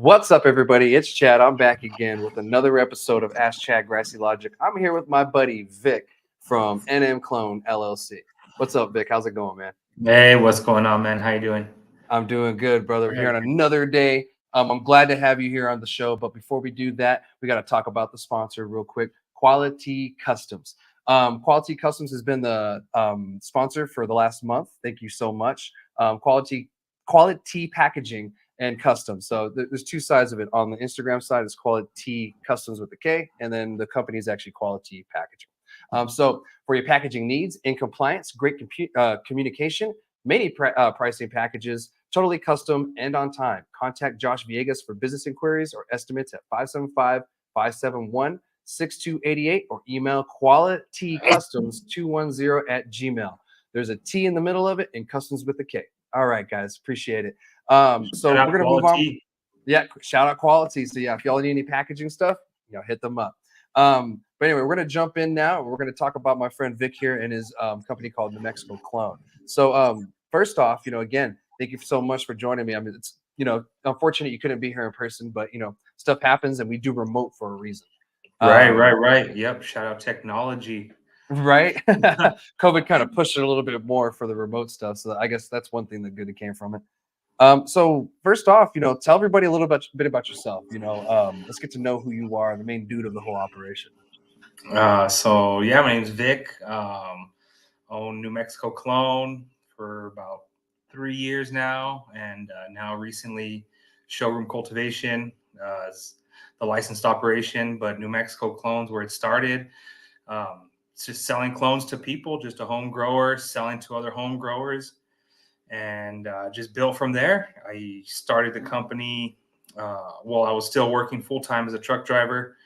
What's up, everybody? It's Chad. I'm back again with another episode of Ask Chad Grassy Logic. I'm here with my buddy Vic from NM Clone LLC. What's up, Vic? How's it going, man? Hey, what's going on, man? How you doing? I'm doing good, brother. We're here Great. on another day. I'm glad to have you here on the show. But before we do that, we got to talk about the sponsor real quick, Quality Customs. Quality Customs has been the sponsor for the last month. Thank you so much. Quality Packaging and Customs. So there's two sides of it. On the Instagram side, it's Quality Customs with a K, and then the company is actually Quality Packaging. So for your packaging needs, in compliance, great communication, many pricing packages, totally custom and on time. Contact Josh Villegas for business inquiries or estimates at 575-571-6288 or email qualitycustoms210@gmail. There's a T in the middle of it and customs with a K. All right, guys, appreciate it. So we're gonna move on. Yeah, shout out Quality. So yeah, if y'all need any packaging stuff, hit them up. But anyway, we're gonna jump in now. We're gonna talk about my friend Vic here and his company called New Mexico Clone. So first off, again, thank you so much for joining me. I mean, it's unfortunate you couldn't be here in person, but stuff happens and we do remote for a reason. Right. Yep. Shout out technology. Right. COVID kind of pushed it a little bit more for the remote stuff. So I guess that's one thing that good came from it. So first off, tell everybody a little bit about yourself. Let's get to know who you are, the main dude of the whole operation. So yeah, my name's Vic. Own New Mexico Clone for about 3 years now, and now recently Showroom Cultivation is the licensed operation, but New Mexico Clones where it started. It's just selling clones to people, just a home grower selling to other home growers, and just built from there. I started the company while I was still working full-time as a truck driver,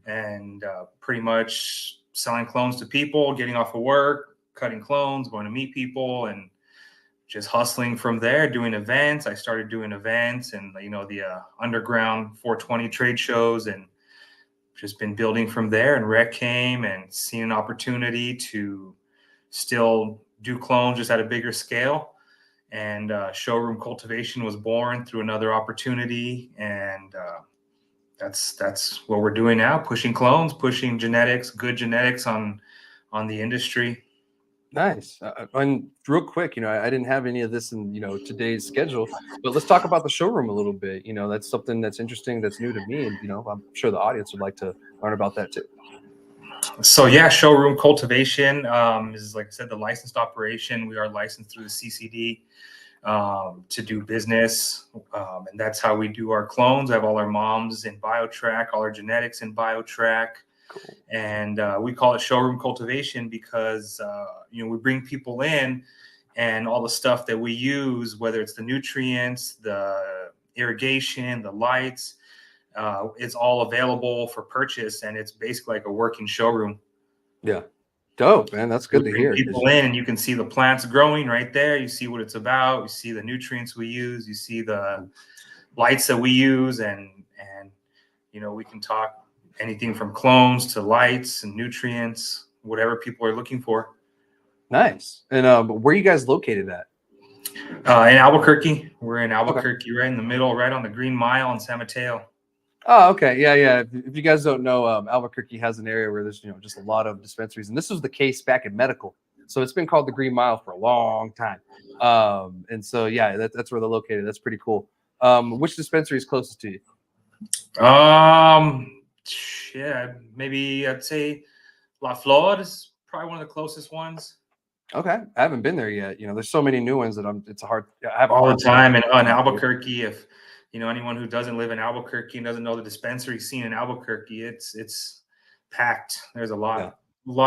and pretty much selling clones to people, getting off of work, cutting clones, going to meet people, and just hustling from there, doing events. I started doing events and the underground 420 trade shows, and just been building from there. And Rec came and seen an opportunity to still do clones just at a bigger scale. And Showroom Cultivation was born through another opportunity. And that's what we're doing now, pushing clones, pushing genetics, good genetics on the industry. Nice. And real quick, I didn't have any of this in, today's schedule, but let's talk about the showroom a little bit. That's something that's interesting, that's new to me. And, I'm sure the audience would like to learn about that too. So yeah, Showroom Cultivation is, like I said, the licensed operation. We are licensed through the CCD to do business. And that's how we do our clones. I have all our moms in BioTrack, all our genetics in BioTrack. Cool. And we call it Showroom Cultivation because, we bring people in and all the stuff that we use, whether it's the nutrients, the irrigation, the lights, it's all available for purchase. And it's basically like a working showroom. Yeah. Dope, man. That's good to hear. People in and you can see the plants growing right there. You see what it's about. You see the nutrients we use. You see the lights that we use. And we can talk anything from clones to lights and nutrients, whatever people are looking for. Nice. And where are you guys located at? In Albuquerque. We're in Albuquerque, right in the middle, right on the Green Mile in San Mateo. Oh, okay. Yeah. If you guys don't know, Albuquerque has an area where there's, just a lot of dispensaries. And this was the case back in medical. So it's been called the Green Mile for a long time. And so, yeah, that's where they're located. That's pretty cool. Which dispensary is closest to you? Maybe I'd say La Flor is probably one of the closest ones. Okay, I haven't been there yet. There's so many new ones that it's hard. I have all the time. And on Albuquerque, if anyone who doesn't live in Albuquerque and doesn't know the dispensary scene in Albuquerque, it's packed. There's a lot of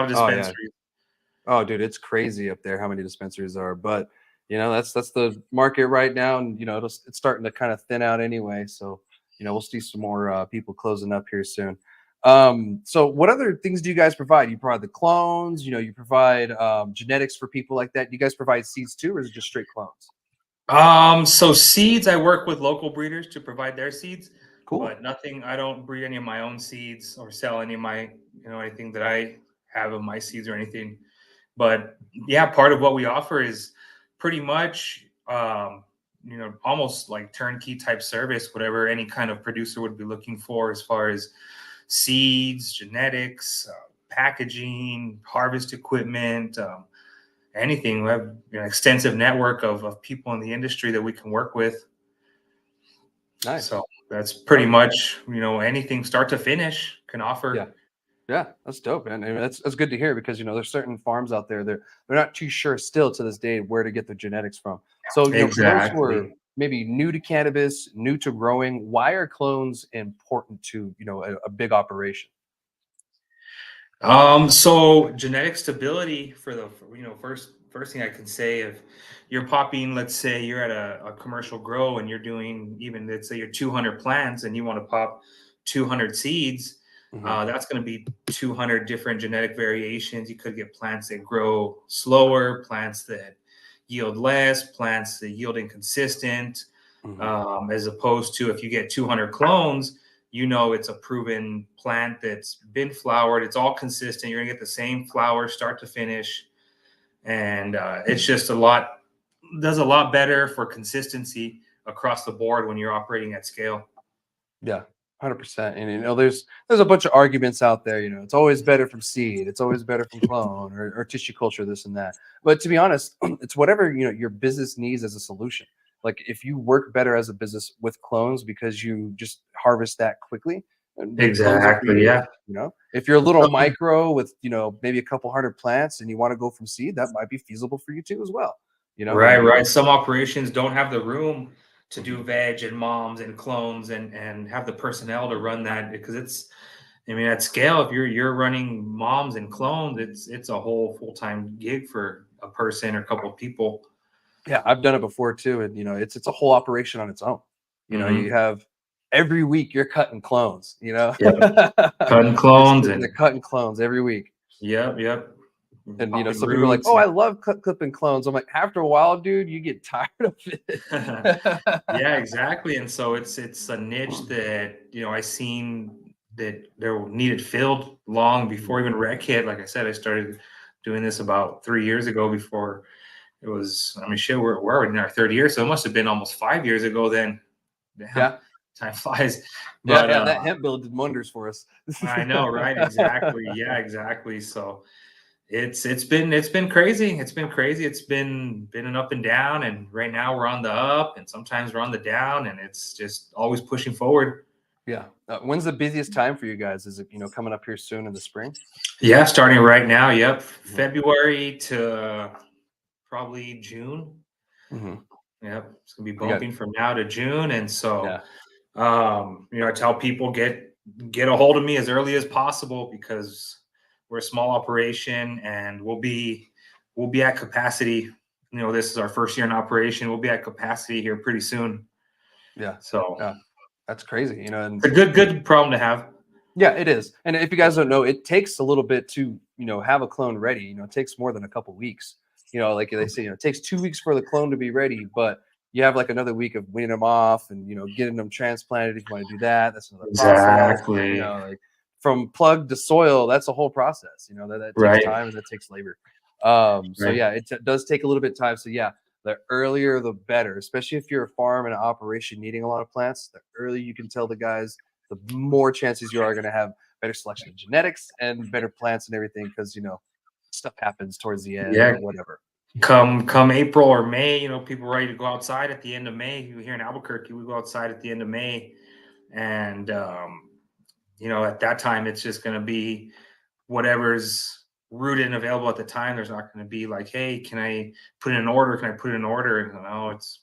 dispensaries. Oh, dude, it's crazy up there how many dispensaries are. But that's the market right now, and it's starting to kind of thin out anyway. So we'll see some more people closing up here soon. So what other things do you guys provide? You provide the clones, you provide genetics for people like that. Do you guys provide seeds too, or is it just straight clones? So seeds, I work with local breeders to provide their seeds. Cool. But nothing, I don't breed any of my own seeds or sell any of my, anything that I have of my seeds or anything. But yeah, part of what we offer is pretty much almost like turnkey type service, whatever any kind of producer would be looking for as far as seeds, genetics, packaging, harvest equipment, anything. We have an extensive network of people in the industry that we can work with. Nice. So that's pretty much, anything start to finish can offer. Yeah. Yeah, that's dope, man. I mean, that's good to hear because there's certain farms out there they're not too sure still to this day where to get their genetics from. So for those who are Exactly. maybe new to cannabis, new to growing, why are clones important to a big operation? So genetic stability for the first thing I can say, if you're popping, let's say you're at a commercial grow and you're doing, even let's say you're 200 plants and you want to pop 200 seeds, Hmm. that's going to be 200 different genetic variations. You could get plants that grow slower, plants that yield less, plants that yield inconsistent, Hmm. as opposed to if you get 200 clones, it's a proven plant that's been flowered. It's all consistent. You're gonna get the same flower start to finish, and it's just does a lot better for consistency across the board when you're operating at scale. Yeah, 100%. And there's a bunch of arguments out there. It's always better from seed. It's always better from clone or tissue culture, this and that. But to be honest, it's whatever your business needs as a solution. Like if you work better as a business with clones because you just harvest that quickly, then clones are for Exactly. you. Yeah. If you're a little Some- micro with maybe a couple hundred plants and you want to go from seed, that might be feasible for you too as well. Right. Right. Some operations don't have the room to Mhm. do veg and moms and clones and have the personnel to run that, because it's, I mean, at scale, if you're running moms and clones, it's a whole full-time gig for a person or a couple of people. Yeah, I've done it before too, and it's a whole operation on its own. You Hmm. have every week you're cutting clones. Yep. Cutting You're clones sitting there and cutting clones every week, yep. and Popping some people are like, roots. "Oh, I love clipping clones." I'm like, after a while, dude, you get tired of it. Yeah, exactly. And so it's a niche that, I seen that there needed filled long before even rec hit. Like I said, I started doing this about 3 years ago. Before it was, I mean, shit, we're already in our third year, so it must have been almost 5 years ago then. Damn, Yeah, time flies. yeah, But yeah. That hemp bill did wonders for us. I know, right? Exactly. Yeah, exactly. So it's been crazy. It's been crazy. It's been an up and down, and right now we're on the up, and sometimes we're on the down, and it's just always pushing forward. Yeah. When's the busiest time for you guys? Is it coming up here soon in the spring? Yeah, starting right now. Yep, Hmm. February to probably June. Hmm. Yep, it's gonna be You got bumping from now to June, and so yeah, I tell people get a hold of me as early as possible, because we're a small operation and we'll be at capacity. This is our first year in operation. We'll be at capacity here pretty soon. yeah, So yeah. That's crazy, and it's a good problem to have. yeah, it is. And if you guys don't know, it takes a little bit to, have a clone ready. It takes more than a couple weeks. Like they say, it takes 2 weeks for the clone to be ready, but you have like another week of weaning them off and, getting them transplanted. If you want to do that, that's another process. Exactly. Like from plug to soil, that's a whole process, that takes Right. time and that takes labor. So Right. yeah, does take a little bit of time. So yeah, the earlier the better, especially if you're a farm and an operation needing a lot of plants, the earlier you can tell the guys, the more chances you are going to have better selection of genetics and better plants and everything because stuff happens towards the end Yeah. or whatever. Come April or May, people ready to go outside at the end of May. Here in Albuquerque, we go outside at the end of May, and at that time, it's just going to be whatever's rooted and available at the time. There's not going to be like, hey, can I put in an order? Can I put in an order? And no, it's,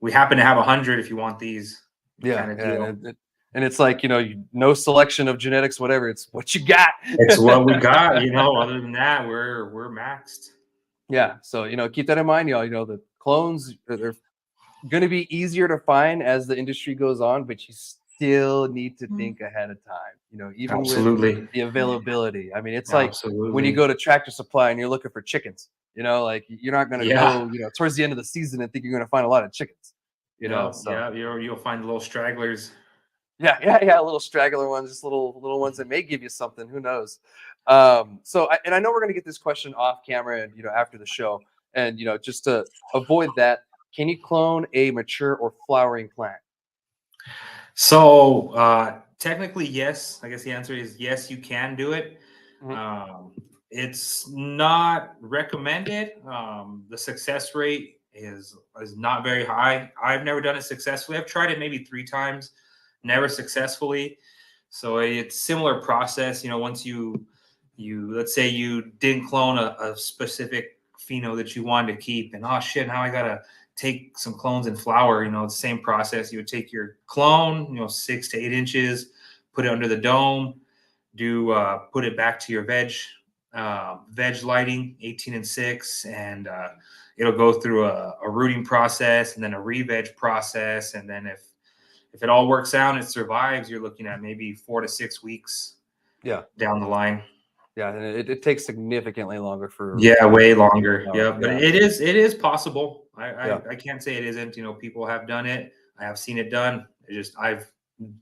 we happen to have 100 if you want these, Yeah, kind of yeah, deal. and it's like no selection of genetics, whatever. It's what you got. It's what we got. Other than that, we're maxed. Yeah, so keep that in mind, y'all. The clones they're going to be easier to find as the industry goes on, but you still need to think ahead of time. Even with Absolutely. the availability. I mean, it's like when you Absolutely. go to Tractor Supply and you're looking for chickens. Like you're not going to Yeah. go, towards the end of the season and think you're going to find a lot of chickens. Yeah. So Yeah. You'll find the little stragglers. yeah, yeah, yeah, little straggler ones, just little ones that may give you something. Who knows? I know we're going to get this question off camera and after the show, and just to avoid that, Can you clone a mature or flowering plant? So technically, yes. I guess the answer is yes. You can do it. Mhm. Um, it's not recommended. The success rate is not very high. I've never done it successfully. I've tried it maybe 3 times, never successfully. So it's similar process. Once you let's say you didn't clone a specific pheno that you wanted to keep, and oh shit, now I gotta take some clones in flower. It's the same process. You would take your clone, 6 to 8 inches, put it under the dome, put it back to your veg lighting 18 and 6, and it'll go through a rooting process and then a re-veg process, and then if it all works out and it survives, you're looking at maybe 4 to 6 weeks Yeah. down the line. Yeah. And it takes significantly longer for Yeah, way longer. flower. Yeah, but Yeah. it is possible. I, Yeah. I I can't say it isn't. People have done it. I have seen it done.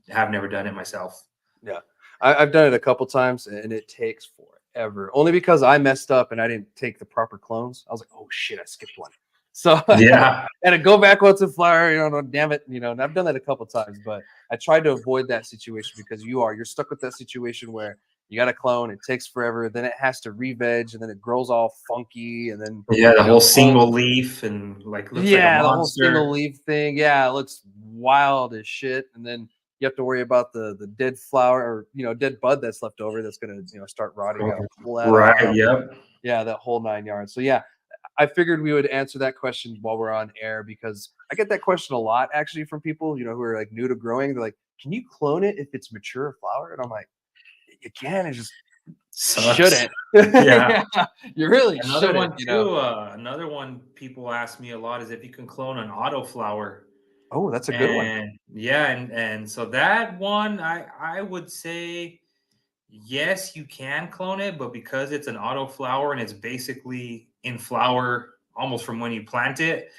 Have never done it myself. Yeah. I've done it a couple times and it takes forever. Only because I messed up and I didn't take the proper clones. I was like, oh shit, I skipped one. So Yeah. and to go back once a flower, no, damn it, and I've done that a couple times, but I tried to avoid that situation because you're stuck with that situation where you got a clone, it takes forever, then it has to re-veg, and then it grows all funky, and then Yeah, the whole the whole single leaf and like looks like a yeah, the whole single monster. leaf thing. Yeah, it looks wild as shit. And then you have to worry about the dead flower or dead bud that's left over that's gonna start rotting. You gotta pull that Right. off. Yep. Yeah, that whole 9 yards. So yeah, I figured we would answer that question while we're on air because I get that question a lot actually from people, who are like new to growing. They're like, can you clone it if it's mature flower? And I'm like, you can, it just you Sucks. shouldn't. Yeah. Yeah, you really Another shouldn't, one too. Another one people ask me a lot is if you can clone an autoflower. Oh, that's a good one. And yeah, and so that one, I would say yes, you can clone it, but because it's an autoflower and it's basically in flower almost from when you plant it,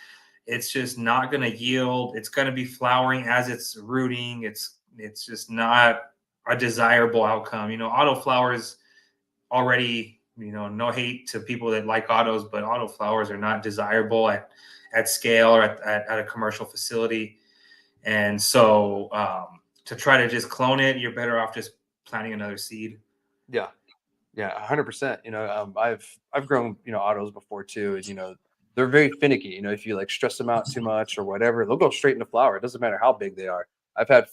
it's just not going to yield. It's going to be flowering as it's rooting. It's just not a desirable outcome. Autoflowers already, no hate to people that like autos, but autoflowers are not desirable at scale or at a commercial facility. And so to try to just clone it, you're better off just planting another seed. Yeah. Yeah, 100%. I've grown, autos before too, and they're very finicky. If you like stress them out too much or whatever, they'll go straight into flower. It doesn't matter how big they are. I've had,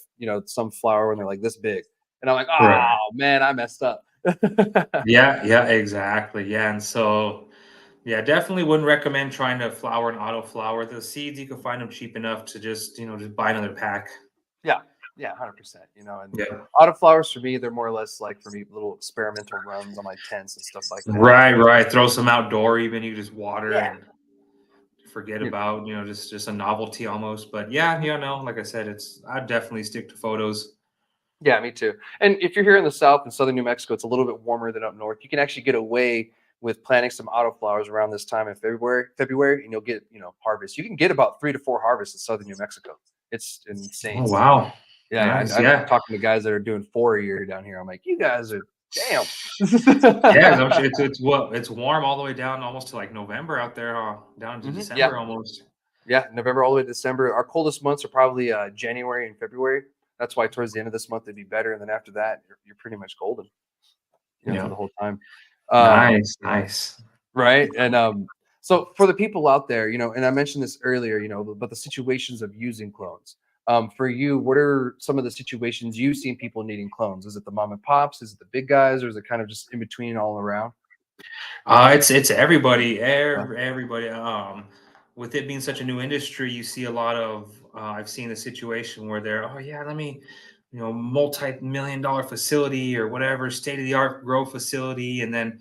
some flower when they're like this big, and I'm like, Right. oh man, I messed up. Yeah, yeah, exactly. Yeah. And so, yeah, definitely wouldn't recommend trying to flower an auto flower. The seeds, you can find them cheap enough to just buy another pack. Yeah, yeah, 100%. And Yeah. autoflowers for me, they're more or less like for me little experimental runs on my tents and stuff like that. Right, right. Throw some outdoor, even you just water Yeah. and forget about, just a novelty almost. But yeah, no, like I said, I'd definitely stick to photos. Yeah, me too. And if you're here in the South in southern New Mexico, it's a little bit warmer than up north. You can actually get away with planting some autoflowers around this time in February, and you'll get, harvest. You can get about 3 to 4 harvests in southern New Mexico. It's insane Oh stuff. wow. Yeah, yeah. Nice. I'm Yeah. talking to guys that are doing 4 a year down here. I'm like, you guys are damn. Yeah, 'cause I'm sure it's warm all the way down almost to like November out there, huh? Down to Yeah, December almost. yeah. November all the way to December. Our coldest months are probably January and February. That's why towards the end of this month it'd be better, and then after that, you're pretty much golden, for Yeah. the whole time. Um, Nice, nice. Right. And so for the people out there, and I mentioned this earlier, but the situations of using clones. For you, what are some of the situations you've seen people needing clones? Is it the mom and pops? Is it the big guys, or is it kind of just in between all around? It's everybody, Yeah. everybody. With it being such a new industry, you see a lot of. I've seen the situation where they're, oh yeah, let me, multi-million-dollar facility or whatever, state-of-the-art grow facility, and then,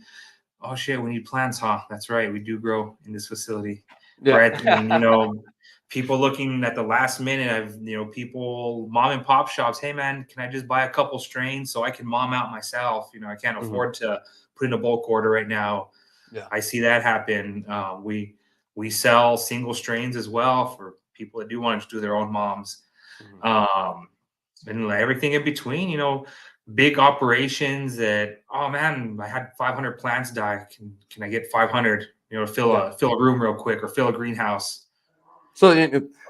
oh shit, we need plants, huh? That's right, we do grow in this facility, Yeah. right? And people looking at the last minute. I've people, mom and pop shops. Hey man, can I just buy a couple strains so I can mom out myself? I can't Mhm. afford to put in a bulk order right now. Yeah. I see that happen. We sell single strains as well for people that do want to do their own moms, Mhm. um, and everything in between. Big operations that, oh man, I had 500 plants die. Can I get 500? Fill Yeah. a room real quick or fill a greenhouse. So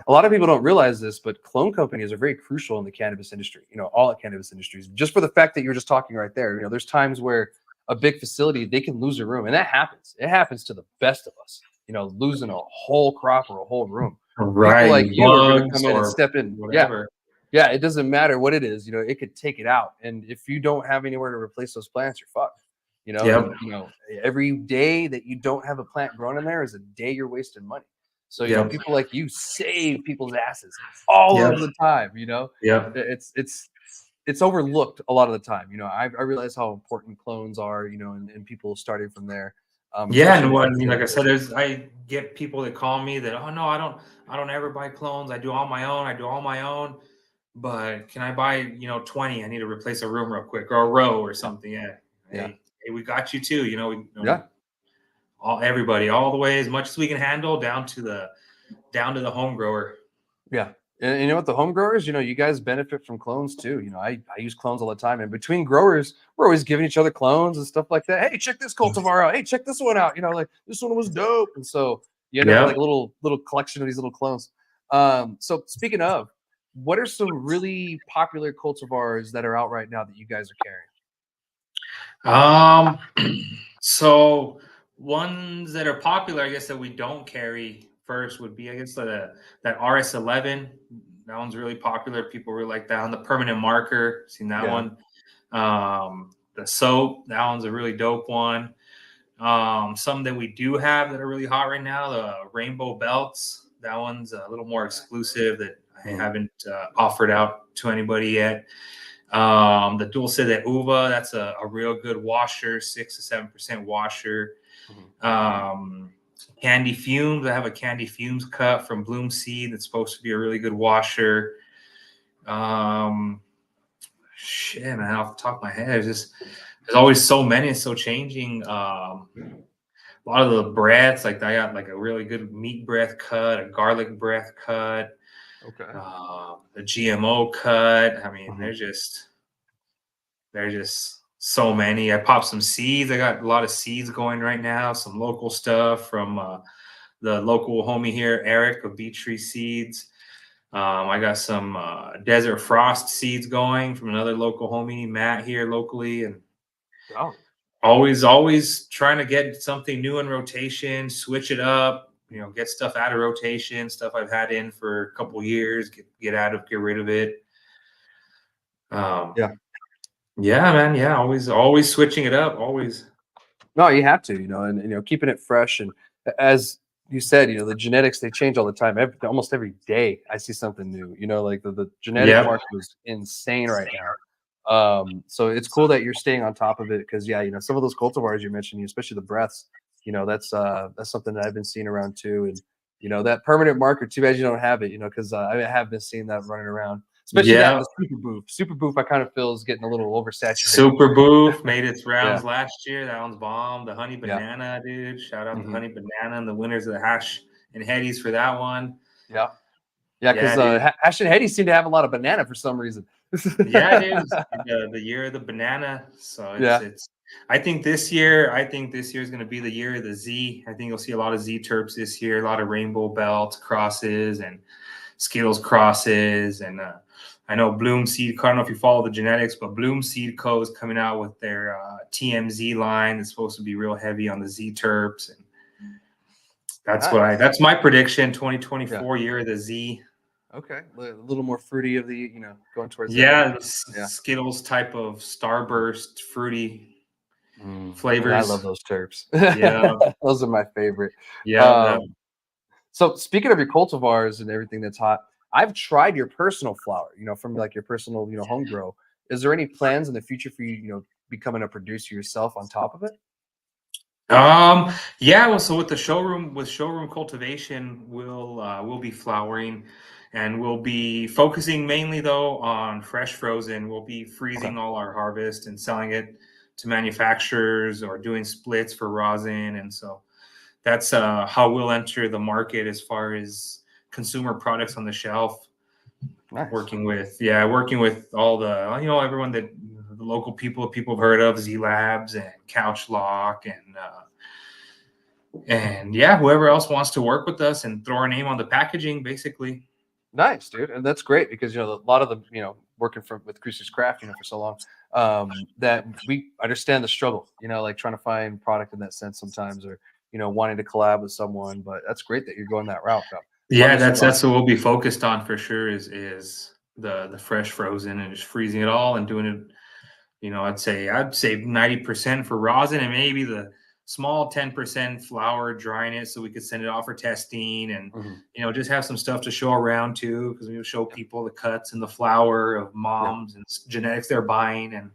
a lot of people don't realize this, but clone companies are very crucial in the cannabis industry. All cannabis industries, just for the fact that you're just talking right there. There's times where a big facility, they can lose a room, and that happens. It happens to the best of us. Losing a whole crop or a whole room. People Right, like you are going to bugs come in and or step in. Yeah, whatever. yeah. It doesn't matter what it is. It could take it out, and if you don't have anywhere to replace those plants, you're fucked. Yep, And every day that you don't have a plant grown in there is a day you're wasting money. So, yep, people like you save people's asses all yep, of the time. yep. It's overlooked a lot of the time. I realize how important clones are, and people starting from there, Yeah, especially and when it what I comes mean, to like I said, I get people that call me that, oh no, I don't ever buy clones. I do all my own. I do all my own. But can I buy, 20? I need to replace a room real quick or a row or yeah, something. Yeah. yeah, Hey, we got you too. yeah, All everybody, all the way as much as we can handle down to the home grower. yeah. And you know what? The home growers, you guys benefit from clones too. I use clones all the time. And between growers, we're always giving each other clones and stuff like that. Hey, check this cultivar out. Hey, check this one out. Like this one was dope. And so you end up with Yep. like a little collection of these little clones. So speaking of, what are some really popular cultivars that are out right now that you guys are carrying? Um, so ones that are popular, I guess that we don't carry first would be, I guess, that RS11. That one's really popular. People really like that one. The permanent marker, seen that Yeah. one. The soap, that one's a really dope one. Some that we do have that are really hot right now, the rainbow belts. That one's a little more exclusive that I Mhm. haven't offered out to anybody yet. The Dulce de Uva, that's a real good washer, 6 to 7% washer. Mhm. Candy Fumes, I have a Candy Fumes cut from Bloom Seed that's supposed to be a really good washer. Shit, man, off the top of my head, there's always so many, it's so changing. A lot of the breaths, like I got like a really good meat breath cut, a garlic breath cut, Okay. a GMO cut. I mean, Mhm. there's just so many. I popped some seeds. I got a lot of seeds going right now. Some local stuff from the local homie here, Eric of Beach Tree Seeds. I got some Desert Frost seeds going from another local homie, Matt, here locally, and Oh, always trying to get something new in rotation, switch it up. Get stuff out of rotation, stuff I've had in for a couple years, get rid of it. yeah. Yeah, man. Yeah, always switching it up. Always. No, you have to, and keeping it fresh. And as you said, the genetics, they change all the time. Almost every day, I see something new. Like the genetic Yep. market is insane right now. So it's cool that you're staying on top of it because, yeah, some of those cultivars you mentioned, especially the breaths, that's something that I've been seeing around too. And that permanent marker. Too bad you don't have it, because I have been seeing that running around. Especially that Yeah. the super boof. Super boof, I kind of feel is getting a little oversaturated. Super Boof made its Yeah, rounds last year. That one's bomb. The Honey yeah, Banana, dude. Shout out to hmm Honey Banana and the winners of the Hash and Headies for that one. yeah. Yeah, because Yeah, dude. Ash and Hetty seem to have a lot of banana for some reason. Yeah, dude. It's the year of the banana. So Yeah. it's I think this year is gonna be the year of the Z. I think you'll see a lot of Z terps this year, a lot of rainbow belt crosses and Skittles crosses. And I know Bloom Seed Co. I don't know if you follow the genetics, but Bloom Seed Co. is coming out with their TMZ line. It's supposed to be real heavy on the Z terps. And Nice. that's my prediction, Yeah. 2024 year of the Z. Okay. A little more fruity of the, going towards that. Yeah, Yeah. Skittles type of starburst, fruity And I love flavors. those terps. Yeah, Those are my favorite. yeah. Um, so speaking of your cultivars and everything that's hot, I've tried your personal flower, from like your personal, home grow. Is there any plans in the future for you, becoming a producer yourself on top of it? Yeah. Well, so with showroom cultivation, we'll be flowering, and we'll be focusing mainly though on fresh frozen. We'll be Okay. freezing all our harvest and selling it to manufacturers or doing splits for rosin, and so that's how we'll enter the market as far as consumer products on the shelf. Nice. Working with all the everyone that the local people have heard of, Z Labs and Couch Lock and And yeah, whoever else wants to work with us and throw our name on the packaging, basically. Nice, dude, and that's great because a lot of the working with Cruiser's Craft for so long, that we understand the struggle. Like trying to find product in that sense sometimes, or wanting to collab with someone. But that's great that you're going that route. Love Yeah, your that's sponsor. what we'll be focused on for sure is the fresh frozen and just freezing it all and doing it. I'd say 90% for rosin and maybe the small 10% flour, drying it so we could send it off for testing and Mhm. just have some stuff to show around too, because we will show people the cuts and the flour of Yeah. moms and genetics they're buying and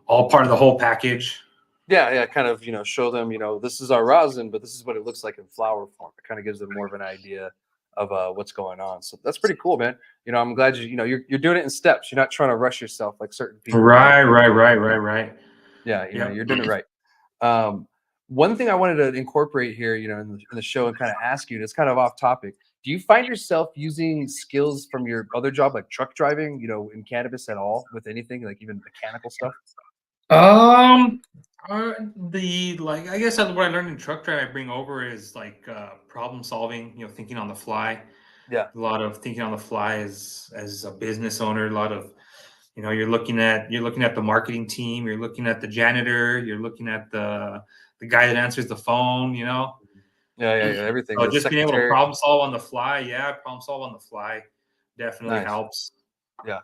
all part of the whole package. Yeah, yeah, kind of, show them, this is our rosin, but this is what it looks like in flower form. It kind of gives them more of an idea of what's going on. So that's pretty cool, man. I'm glad you're doing it in steps. You're not trying to rush yourself like certain people. Right, right, right, right, right. Yeah, Yep. you're doing it right. Um, One thing I wanted to incorporate here, in the show and kind of ask you, and it's kind of off topic. Do you find yourself using skills from your other job, like truck driving, in cannabis at all with anything, like even mechanical stuff? Um, the like I guess what I learned in truck driving I bring over is like problem solving, thinking on the fly. Yeah. A lot of thinking on the fly as a business owner, a lot of you're looking at the marketing team, you're looking at the janitor, you're looking at the guy that answers the phone, Yeah, yeah, yeah. Everything. So The just being able to secretary. problem solve on the fly, yeah, problem solve on the fly definitely Nice. helps. Yeah.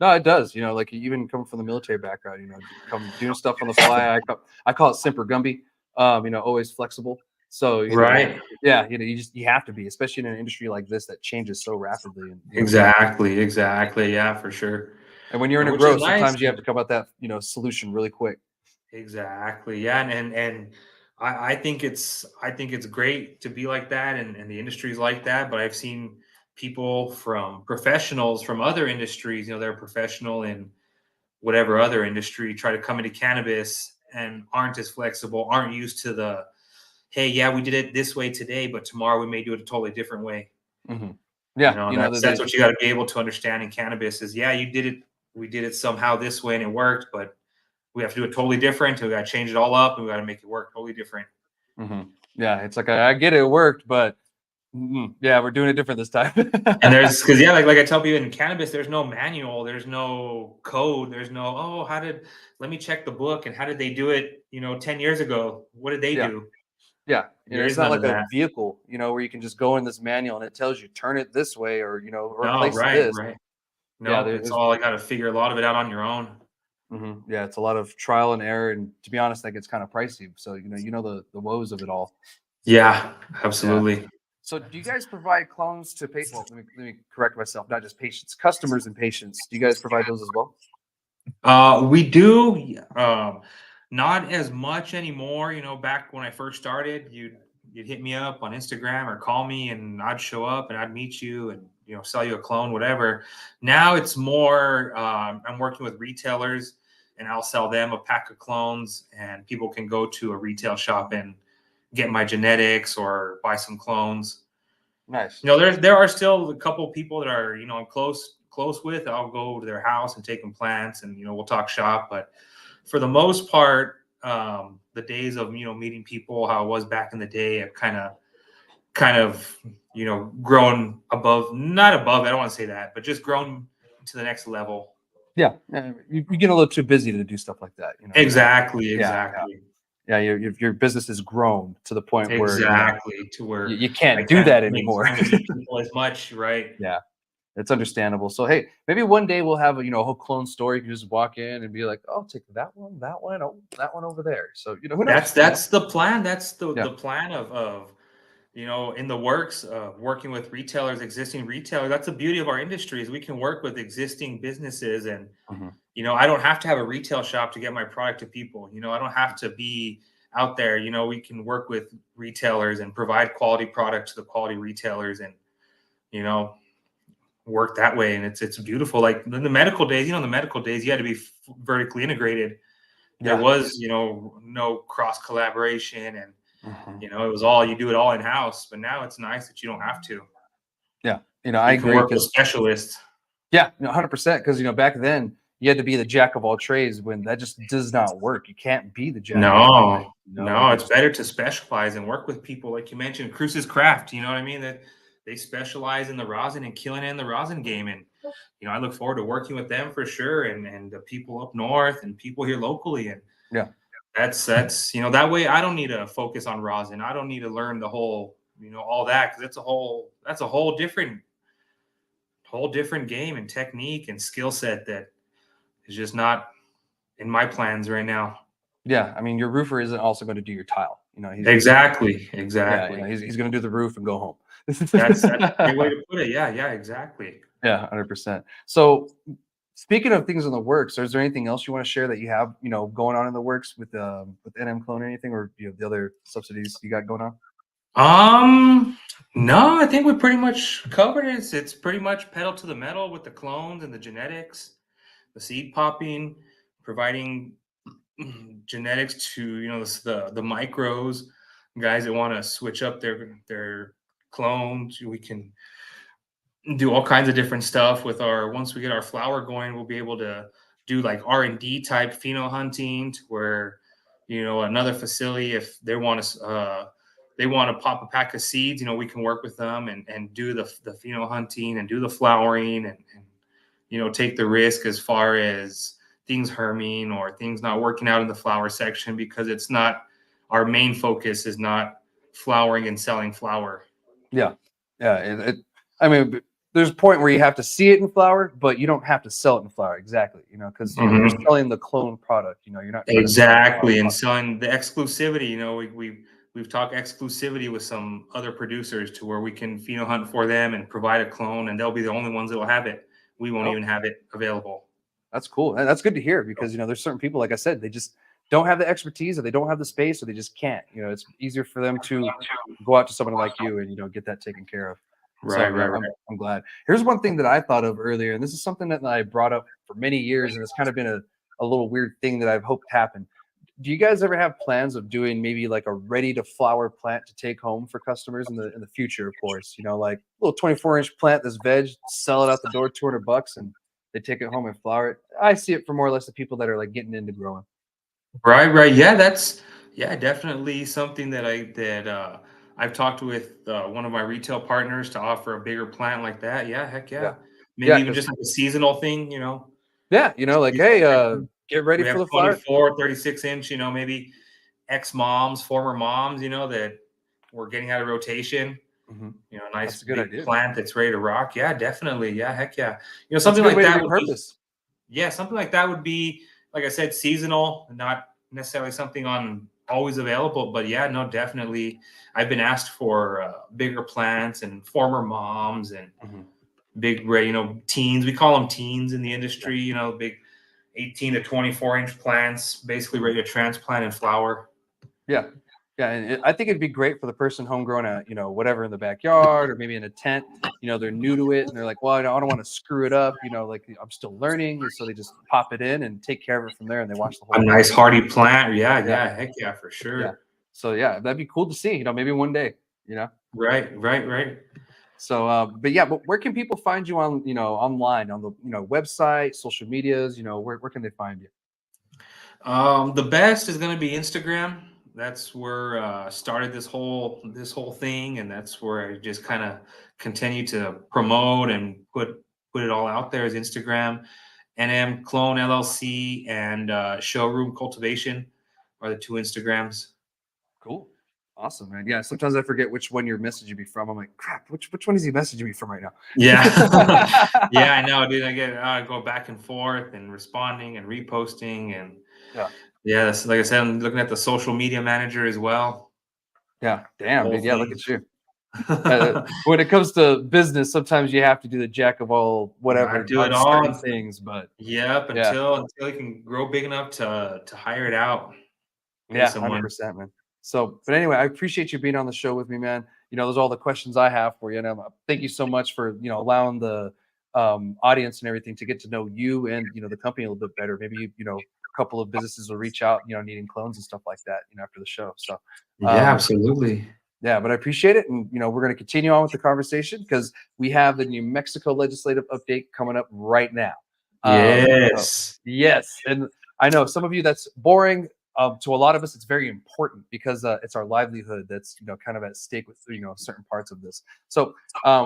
No, it does. Like even coming from the military background, come doing stuff on the fly. I call it Semper Gumby. Always flexible. So, Right. yeah, you have to be, especially in an industry like this that changes so rapidly. And Exactly, exactly. Yeah, for sure. and when you're in And a which is growth, nice. sometimes you have to come up that, solution really quick. Exactly. Yeah. And I think it's great to be like that and the industry's like that. But I've seen people from professionals from other industries, they're professional in whatever other industry, try to come into cannabis and aren't as flexible, aren't used to the, hey, yeah, we did it this way today, but tomorrow we may do it a totally different way. Hmm. Yeah, And that's what you got to be able to understand in cannabis is, yeah, you did it. We did it somehow this way and it worked, but we have to do it totally different. We got to change it all up and we got to make it work totally different. yeah, it's like I get it, it worked, but yeah, we're doing it different this time. And there's because yeah, like I tell people in cannabis, there's no manual, there's no code, there's no let me check the book and how did they do it, 10 years ago? What did they Yeah. do? Yeah, There it's is not none like of a that. vehicle, where you can just go in this manual and it tells you turn it this way or No, replace right, this. right. Yeah, Nope, it's all I got to figure a lot of it out on your own. yeah, it's a lot of trial and error, and to be honest, that gets kind of pricey. So the woes of it all. Yeah, Yeah. absolutely. So do you guys provide clones to pay? Well, let me correct myself. Not just patients, customers and patients. Do you guys provide those as well? We do, not as much anymore. Back when I first started, you'd hit me up on Instagram or call me, and I'd show up and I'd meet you and sell you a clone, whatever. Now it's more. I'm working with retailers, and I'll sell them a pack of clones, and people can go to a retail shop and get my genetics or buy some clones. Nice. There are still a couple people that are I'm close with. I'll go to their house and take them plants, and we'll talk shop. But for the most part, the days of meeting people how it was back in the day have kind of grown above, not above. I don't want to say that, but just grown to the next level. Yeah, you get a little too busy to do stuff like that. You have to. Exactly, Yeah, yeah, exactly, yeah. Your business has grown to the point where exactly. To you, where you I can't do can't that make anymore. time to meet people as much, right? Yeah. It's understandable. So hey, maybe one day we'll have a whole clone store. You can just walk in and be like, "Oh, take that one, oh, that one over there." So who knows? That's the plan. That's Yeah. the plan of in the works of working with retailers, existing retailers. That's the beauty of our industry is we can work with existing businesses and Hmm. I don't have to have a retail shop to get my product to people. I don't have to be out there. We can work with retailers and provide quality product to the quality retailers and you know work that way. And it's beautiful. Like in the medical days, in the medical days, you had to be vertically integrated. There Yeah. was no cross collaboration and Hmm. it was all you do it all in house. But now it's nice that you don't have to. Yeah. I You can agree work with because specialists. yeah, 100%. Because back then, you had to be the jack of all trades when that just does not work. You can't be the jack of all trades. No, You know, like no, it's it's better to specialize and work with people like you mentioned, Cruises Craft. You know what I mean? That they specialize in the rosin and killing it in the rosin game. And I look forward to working with them for sure, and the people up north and people here locally. And yeah, that's that way I don't need to focus on rosin. I don't need to learn the whole all that, because that's a whole different game and technique and skill set that is just not in my plans right now. yeah. I mean, your roofer isn't also going to do your tile. You know, he's Exactly, yeah, exactly. he's going to do the roof and go home. That's a great way to put it. Yeah, yeah, exactly. Yeah, 100%. So, speaking of things in the works, is there anything else you want to share that you have, going on in the works with NM Clone or anything, or the other subsidies you got going on? No, I think we pretty much covered it. It's pretty much pedal to the metal with the clones and the genetics, the seed popping, providing genetics to the micros, guys that want to switch up their clones. We can do all kinds of different stuff with our once we get our flower going, we'll be able to do like R&D type pheno hunting, to where another facility, if they want to pop a pack of seeds, we can work with them and do the pheno hunting and do the flowering, and take the risk as far as things herming or things not working out in the flower section, because it's not our main focus is not flowering and selling flower. Yeah, yeah. I mean, there's a point where you have to see it in flower, but you don't have to sell it in flower. Exactly. Because you're Mhm. selling the clone product. You're not trying to sell the flower Exactly, and product. selling the exclusivity. We've talked exclusivity with some other producers to where we can pheno hunt for them and provide a clone, and they'll be the only ones that will have it. We won't Oh, even have it available. that's cool. And that's good to hear because there's certain people, like I said, they just don't have the expertise, or they don't have the space, or they just can't. It's easier for them to go out to someone like you and get that taken care of. So Right, right, I'm glad. Here's one thing that I thought of earlier, and this is something that I brought up for many years, and it's kind of been a little weird thing that I've hoped happened. Do you guys ever have plans of doing maybe like a ready to flower plant to take home for customers in the future? Of course, like little 24-inch plant, this veg, sell it out the door, $200, and they take it home and flower it. I see it for more or less the people that are like getting into growing. right. Yeah, that's definitely something I've talked with one of my retail partners to offer a bigger plant like that. Yeah, heck Yeah, yeah. Maybe yeah, even because just like a seasonal thing. yeah, like hey, get ready We for have the flower. 24, 36 inch, maybe ex moms, former moms, that were getting out of rotation. Hmm. A nice That's a good big idea. plant that's ready to rock. Yeah, definitely. Yeah, heck yeah. That's a Something good like way to that would be, repurpose. yeah, something like that would be, like I said, seasonal, not necessarily something on always available. But yeah, no, definitely. I've been asked for bigger plants and former moms and Hmm. big, teens. We call them teens in the Yeah. industry. Big 18 to 24-inch plants, basically Mhm. ready to transplant and flower. Yeah. Yeah, and I think it'd be great for the person homegrown at whatever in the backyard or maybe in a tent. They're new to it and they're like, well, I don't want to screw it up. Like I'm still learning, and so they just pop it in and take care of it from there, and they watch the whole A nice process. hardy plant. Yeah, Yeah, yeah, heck yeah, for yeah. sure. So yeah, that'd be cool to see. Maybe one day. You know. Right, right, right. So, but yeah, but where can people find you online on the website, social medias? Where can they find you? The best is going to be Instagram. That's where started this whole thing, and that's where I just kind of continue to promote and put it all out there. Is Instagram, NM Clone LLC, and Showroom Cultivation are the two Instagrams. Cool. Awesome, man. Yeah, sometimes I forget which one you're messaging me from. I'm like, crap, which one is he messaging me from right now? Yeah, yeah, I know, dude. I get go back and forth and responding and reposting, and Yeah. yeah, like I said, I'm looking at the social media manager as well. Yeah. The Damn, whole dude. Yeah, look thing. at you. When it comes to business, sometimes you have to do the jack of all I whatever do it on all. certain things, but Yep, yeah. until you can grow big enough to hire it out, pay Yeah, someone. 100%, man. So, but anyway, I appreciate you being on the show with me, man. Those are all the questions I have for you. And thank you so much for, allowing the audience and everything to get to know you and, the company a little bit better. Maybe, a couple of businesses will reach out, needing clones and stuff like that, after the show. So, Yeah, um, absolutely. yeah, but I appreciate it. And, we're going to continue on with the conversation because we have the New Mexico legislative update coming up right now. So, Yes. yes, and I know some of you that's boring. To a lot of us, it's very important because it's our livelihood that's kind of at stake with certain parts of this. So,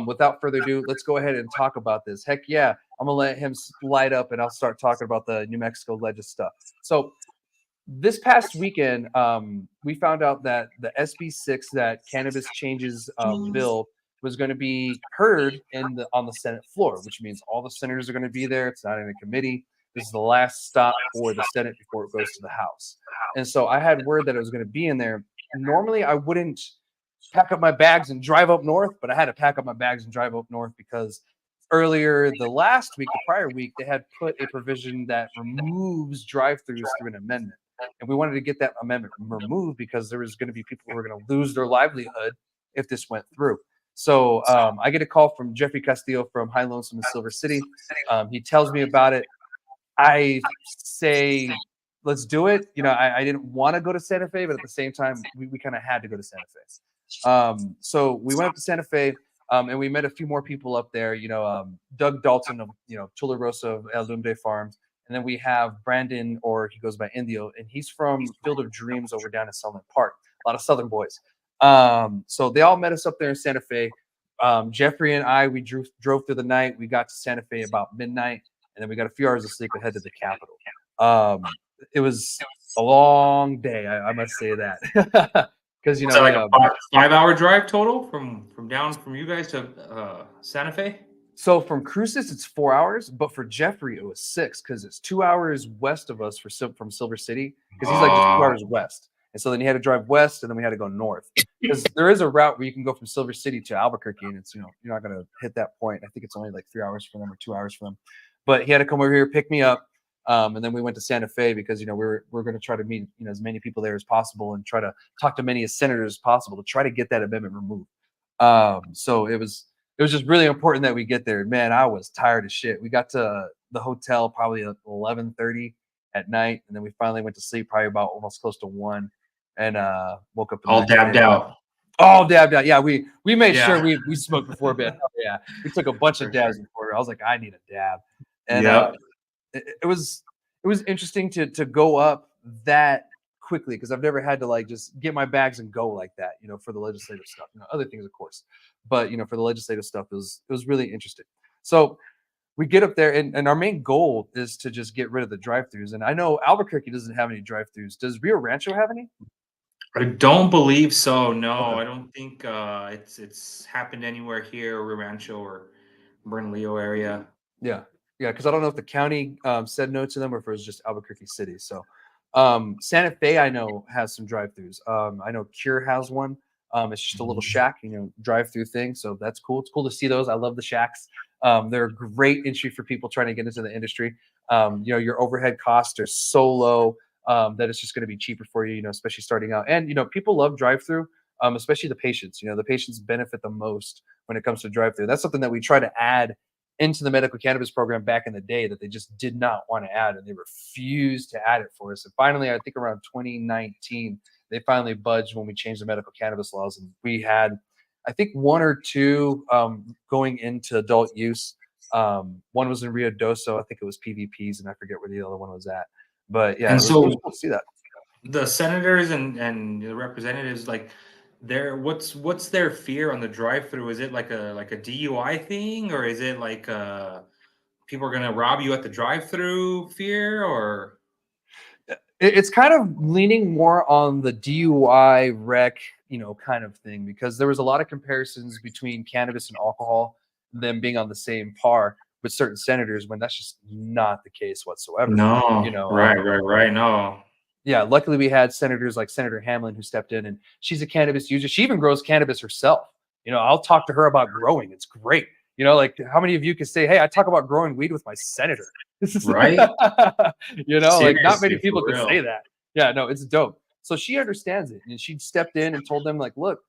without further ado, let's go ahead and talk about this. Heck yeah, I'm gonna let him light up, and I'll start talking about the New Mexico Legis stuff. So, this past weekend, we found out that the SB6, that cannabis changes bill, was going to be heard on the Senate floor, which means all the senators are going to be there. It's not in a committee. This is the last stop for the Senate before it goes to the House. And so I had word that it was going to be in there. Normally, I wouldn't pack up my bags and drive up north, but I had to pack up my bags and drive up north because earlier the last week, the prior week, they had put a provision that removes drive-throughs through an amendment. And we wanted to get that amendment removed because there was going to be people who were going to lose their livelihood if this went through. So I get a call from Jeffrey Castillo from High Lonesome in Silver City. He tells me about it. I say, let's do it. I didn't want to go to Santa Fe, but at the same time, we kind of had to go to Santa Fe. So we went up to Santa Fe, and we met a few more people up there. Doug Dalton of Tula Rosa of El Lumde Farms, and then we have Brandon, or he goes by Indio, and he's from Field of Dreams over down in Sutherland Park. A lot of Southern boys. So they all met us up there in Santa Fe. Jeffrey and I, we drove through the night. We got to Santa Fe about midnight, and then we got a few hours of sleep and head to the Capitol. It was a long day, I must say that, because Was that like a 5-hour drive total from down from you guys to Santa Fe? So from Cruces, it's 4 hours, but for Jeffrey, it was 6 because it's 2 hours west of us from Silver City because he's like just 2 hours west. And so then he had to drive west, and then we had to go north because there is a route where you can go from Silver City to Albuquerque, and it's you're not going to hit that point. I think it's only like 3 hours for them or 2 hours for them. But he had to come over here, pick me up, and then we went to Santa Fe because we're going to try to meet as many people there as possible and try to talk to many as senators as possible to try to get that amendment removed. So it was just really important that we get there. Man, I was tired as shit. We got to the hotel probably at 11:30 at night, and then we finally went to sleep probably about almost close to 1, and woke up all dabbed out. All dabbed out. Yeah, we made sure we smoked before bed. Oh, yeah, we took a bunch of dabs before. I was like, I need a dab, and it was interesting to go up that quickly because I've never had to like just get my bags and go like that, for the legislative stuff. Other things, of course, but for the legislative stuff, it was really interesting. So we get up there, and our main goal is to just get rid of the drive-throughs. And I know Albuquerque doesn't have any drive-throughs. Does Rio Rancho have any? I don't believe so. No, Okay. I don't think it's happened anywhere here, or Rancho or Bernalillo area. Yeah, because I don't know if the county said no to them or if it was just Albuquerque City. So Santa Fe, I know, has some drive-throughs. I know Cure has one. It's just a little shack, drive-through thing. So that's cool. It's cool to see those. I love the shacks. They're a great entry for people trying to get into the industry. Your overhead costs are so low that it's just going to be cheaper for you, especially starting out. And, people love drive-through, especially the patients. The patients benefit the most when it comes to drive-through. That's something that we try to add into the medical cannabis program back in the day that they just did not want to add, and they refused to add it for us. And finally, I think around 2019, they finally budged when we changed the medical cannabis laws, and we had, I think, 1 or 2 going into adult use. One was in Rio Doso. I think it was PVPs, and I forget where the other one was at. But yeah, And it was cool to see that. The senators and the representatives, like, what's their fear on the drive-through? Is it like a DUI thing, or is it like people are gonna rob you at the drive-through fear, or? It's kind of leaning more on the DUI wreck, kind of thing, because there was a lot of comparisons between cannabis and alcohol, them being on the same par with certain senators, when that's just not the case whatsoever. No, right. No. Yeah, luckily we had senators like Senator Hamlin who stepped in, and she's a cannabis user. She even grows cannabis herself. I'll talk to her about growing. It's great. Like, how many of you can say, "Hey, I talk about growing weed with my senator"? This is Right. like not many Seriously, people for could real. say that. Yeah, no, it's dope. So she understands it, and she stepped in and told them, like, "Look,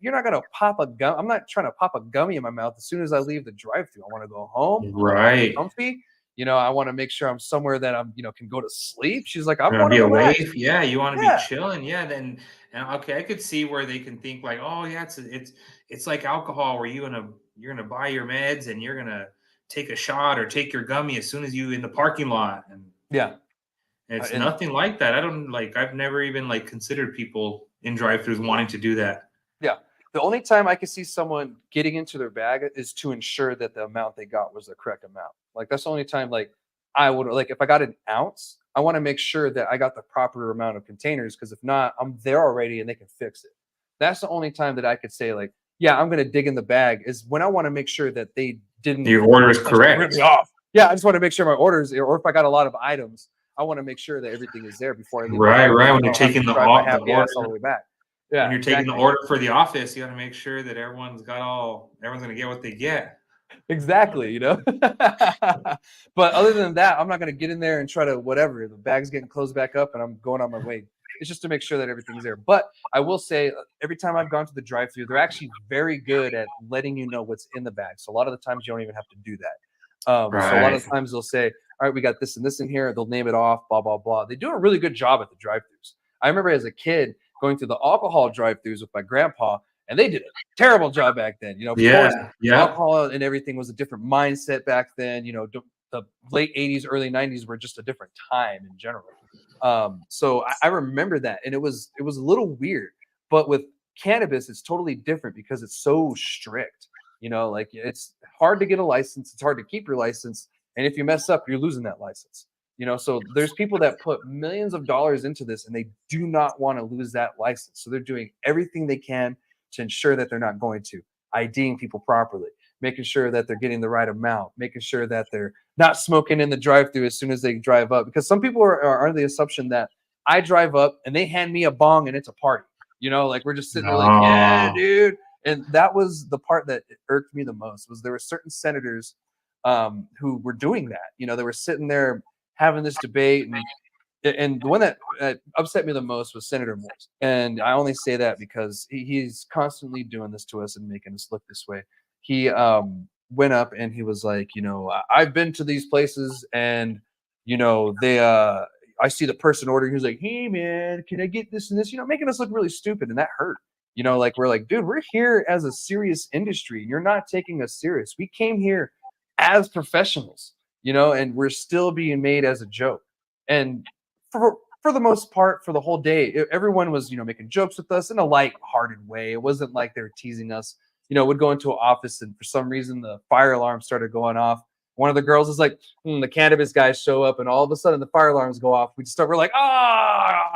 you're not gonna pop a gum. I'm not trying to pop a gummy in my mouth as soon as I leave the drive-through. I want to go home. I want to be Right. comfy. I want to make sure I'm somewhere that I'm, can go to sleep." She's like, "I You want wanna to be relax." away? Yeah, you wanna be Yeah, chilling, yeah, then and okay, I could see where they can think like, "Oh, yeah, it's like alcohol where you're gonna buy your meds and you're gonna take a shot or take your gummy as soon as you in the parking lot, and Yeah. it's And nothing like that. I don't like. I've never even like considered people in drive-throughs wanting to do that. yeah, the only time I could see someone getting into their bag is to ensure that the amount they got was the correct amount. Like that's the only time like I would like if I got an ounce, I want to make sure that I got the proper amount of containers because if not, I'm there already and they can fix it. That's the only time that I could say like, yeah, I'm gonna dig in the bag is when I want to make sure that they didn't Your order is just rip correct. me off. Yeah, I just want to make sure my orders, or if I got a lot of items, I want to make sure that everything is there before I leave the Right, house. right. So When I you're don't have taking to drive my the happy order, ass all the way back. when Yeah, you're taking the exactly. order for the office, you got to make sure that everyone's gonna get what they get. Exactly, you know. But other than that, I'm not gonna get in there and try to whatever. The bag's getting closed back up, and I'm going on my way. It's just to make sure that everything's there. But I will say, every time I've gone to the drive-through, they're actually very good at letting you know what's in the bag. So a lot of the times, you don't even have to do that. So a lot Right. of the times they'll say, "All right, we got this and this in here." They'll name it off, blah blah blah. They do a really good job at the drive-throughs. I remember as a kid going to the alcohol drive-throughs with my grandpa, and they did a terrible job back then. You know, of course, Yeah. Yep. alcohol and everything was a different mindset back then. You know, the late 80s, early 90s were just a different time in general. So I remember that, and it was a little weird. But with cannabis, it's totally different because it's so strict. You know, like it's hard to get a license, it's hard to keep your license, and if you mess up, you're losing that license. You know, so there's people that put millions of dollars into this, and they do not want to lose that license. So they're doing everything they can to ensure that they're not going to. IDing people properly, making sure that they're getting the right amount, making sure that they're not smoking in the drive-through as soon as they drive up. Because some people are under the assumption that I drive up and they hand me a bong and it's a party. You know, like we're just sitting there like, yeah, No. dude. And that was the part that irked me the most was there were certain senators who were doing that. You know, they were sitting there having this debate and the one that upset me the most was Senator Morse. And I only say that because he's constantly doing this to us and making us look this way. He went up and he was like, you know, I've been to these places and, you know, I see the person ordering. He was like, hey, man, can I get this and this? You know, making us look really stupid. And that hurt. You know, like we're like, dude, we're here as a serious industry. And you're not taking us serious. We came here as professionals, you know, and we're still being made as a joke. And for the most part, for the whole day, everyone was, you know, making jokes with us in a light-hearted way. It wasn't like they were teasing us. You know, we'd go into an office and for some reason the fire alarm started going off. One of the girls is like, the cannabis guys show up, and all of a sudden the fire alarms go off. We're like,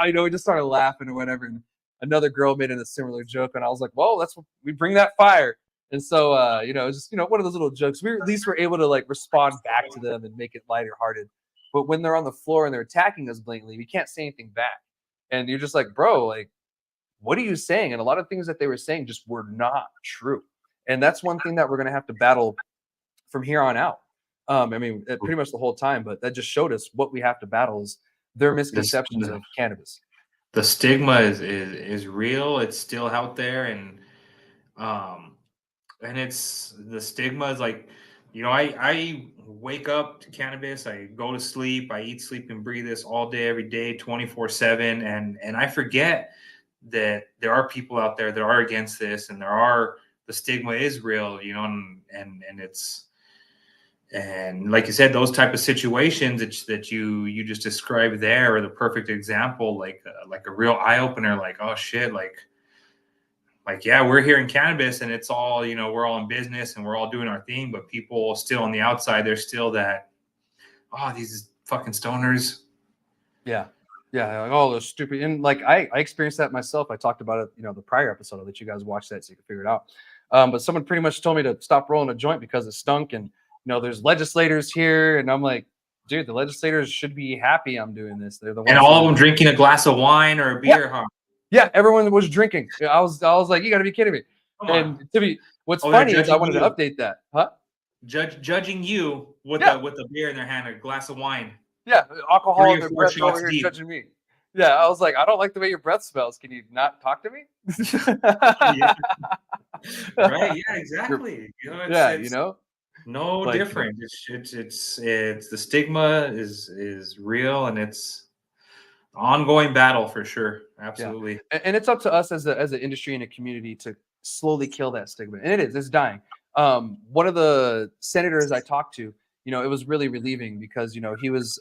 you know, we just started laughing or whatever. And another girl made a similar joke, and I was like, well, that's what we bring that fire. And so, you know, just, you know, one of those little jokes. We at least were able to like respond back to them and make it lighter hearted. But when they're on the floor and they're attacking us blatantly, we can't say anything back. And you're just like, bro, like, what are you saying? And a lot of things that they were saying just were not true. And that's one thing that we're going to have to battle from here on out. I mean, pretty much the whole time, but that just showed us what we have to battle is their This misconceptions of cannabis. the stigma is real. It's still out there, um and it's the stigma is like, you know, I wake up to cannabis, I go to sleep, I eat, sleep, and breathe this all day, every day, 24/7, and I forget that there are people out there that are against this, and the stigma is real, you know, and it's and like you said, those type of situations that you just described there are the perfect example, like a real eye opener, like, oh shit, like yeah, we're here in cannabis and it's all, you know, we're all in business and we're all doing our thing, but people still on the outside, there's still that, oh, these fucking stoners. Yeah. Yeah. Like, oh, those stupid. And like, I experienced that myself. I talked about it, you know, the prior episode. I'll let you guys watch that so you can figure it out. But someone pretty much told me to stop rolling a joint because it stunk. And, you know, there's legislators here. And I'm like, dude, the legislators should be happy I'm doing this. They're the And ones all of who, them drinking a glass of wine or a yeah, beer, huh? yeah, everyone was drinking. I was like, you got to be kidding me. Come on. And to be, what's Oh, they're funny is I judging wanted to you. update that. Huh? Judging you with Yeah. a beer in their hand, a glass of wine, Yeah. Alcohol three in or their four breath over shots here deep. judging me. Yeah. I was like, I don't like the way your breath smells. Can you not talk to me? Yeah. Right. Yeah, You're, exactly. You know, yeah, you it's know, no like, you know, different. It's the stigma is real, and it's ongoing battle for sure. yeah, Absolutely. and it's up to us as an industry and a community to slowly kill that stigma, and it's dying. One of the senators I talked to, it was really relieving because he was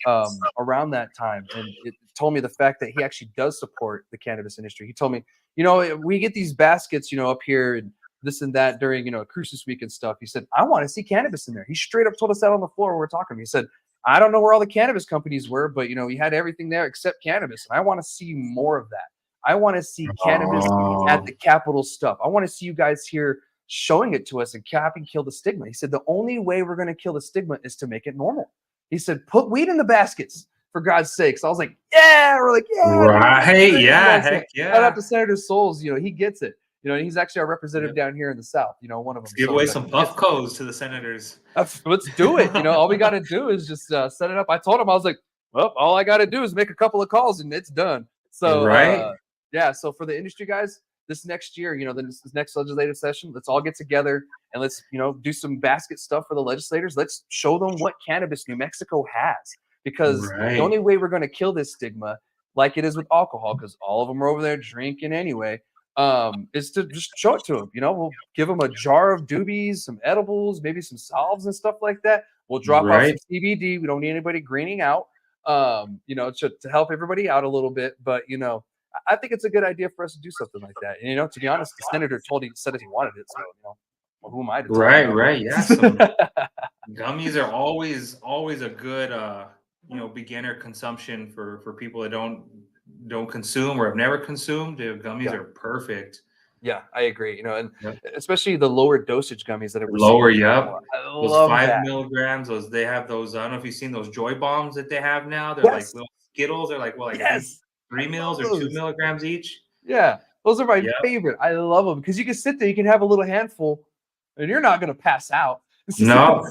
around that time, and it told me the fact that he actually does support the cannabis industry. He told me, we get these baskets, up here and this and that during Christmas week and stuff. He said, I want to see cannabis in there. He straight up told us that on the floor when we were talking. He said, I don't know where all the cannabis companies were, but he had everything there except cannabis, and I want to see more of that. I want to see cannabis at Oh, the Capitol stuff. I want to see you guys here showing it to us and cap and kill the stigma. He said the only way we're going to kill the stigma is to make it normal. He said, put weed in the baskets, for God's sakes. I was like, yeah, we're like, yeah, dude, this is right. great. Yeah. So Heck shout out yeah. to Senator Souls. He gets it. He's actually our representative Yep. down here in the South, one of Let's them. give So away you know, some he gets it. Puffcos to the senators. Let's do it. All we got to do is just set it up. I told him, I was like, well, all I got to do is make a couple of calls and it's done. So, Right. yeah. So for the industry guys, this next year, this next legislative session, let's all get together and let's, do some basket stuff for the legislators. Let's show them what cannabis New Mexico has, because the Right. only way we're going to kill this stigma, like it is with alcohol, because all of them are over there drinking anyway, is to just show it to them. We'll give them a jar of doobies, some edibles, maybe some salves and stuff like that. We'll drop off some Right. CBD. We don't need anybody greening out, to help everybody out a little bit. But, I think it's a good idea for us to do something like that. And, to be honest, the senator said that he wanted it. So, well, who am I to tell him Right. no? Right. Yeah. Some gummies are always a good beginner consumption for people that don't consume or have never consumed. Gummies Yeah. are perfect. Yeah, I agree. And Yep. especially the lower dosage gummies that we're seeing Lower, a lot more. yep. I Those love 5 milligrams. Those they have those. I don't know if you've seen those joy bombs that they have now. They're like Yes. little Skittles. They're like three Yes. I three love mils or two those. milligrams each. Yeah. Those are my Yep. favorite. I love them because you can sit there, you can have a little handful, and you're not going to pass out. No.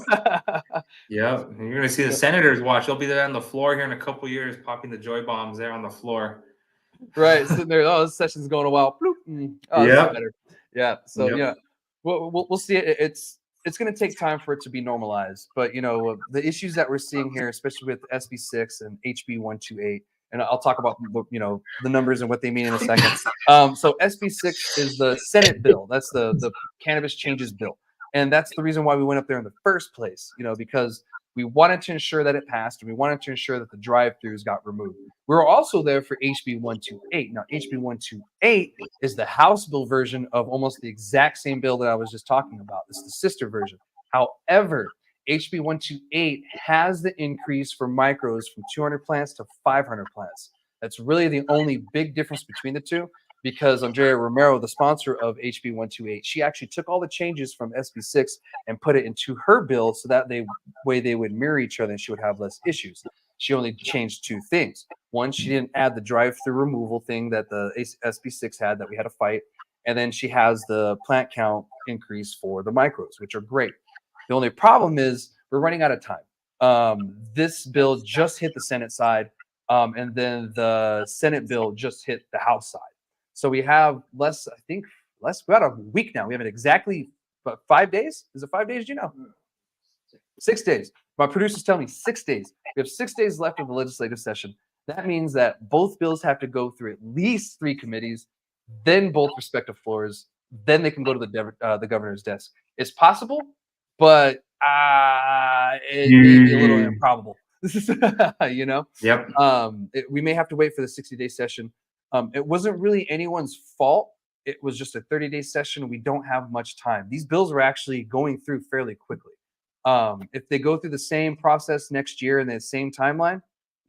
Yep. And you're gonna see the Yeah. senators watch. They'll be there on the floor here in a couple years, popping the joy bombs there on the floor. Right. Sitting there, oh, this session's going a while. Bloop. Oh, this is Yep. better. Yeah. So, Yep. we'll see it. It's going to take time for it to be normalized. But, the issues that we're seeing here, especially with SB6 and HB128, and I'll talk about, the numbers and what they mean in a second. So SB6 is the Senate bill. That's the cannabis changes bill. And that's the reason why we went up there in the first place, because we wanted to ensure that it passed, and we wanted to ensure that the drive-throughs got removed. We were also there for HB 128. Now, HB 128 is the House bill version of almost the exact same bill that I was just talking about. It's the sister version. However, HB 128 has the increase for micros from 200 plants to 500 plants. That's really the only big difference between the two, because Andrea Romero, the sponsor of HB 128, she actually took all the changes from SB6 and put it into her bill so that way they would mirror each other and she would have less issues. She only changed two things. One, she didn't add the drive-through removal thing that the SB6 had that we had to fight. And then she has the plant count increase for the micros, which are great. The only problem is we're running out of time. This bill just hit the Senate side, and then the Senate bill just hit the House side. So we have about a week now. We have it exactly, 5 days? Is it 5 days? 6 days. My producers tell me 6 days. We have 6 days left of the legislative session. That means that both bills have to go through at least 3 committees, then both respective floors, then they can go to the governor's desk. It's possible, but it may be a little improbable. Yep. We may have to wait for the 60-day session. It wasn't really anyone's fault. It was just a 30-day session. We don't have much time. These bills are actually going through fairly quickly. If they go through the same process next year and the same timeline,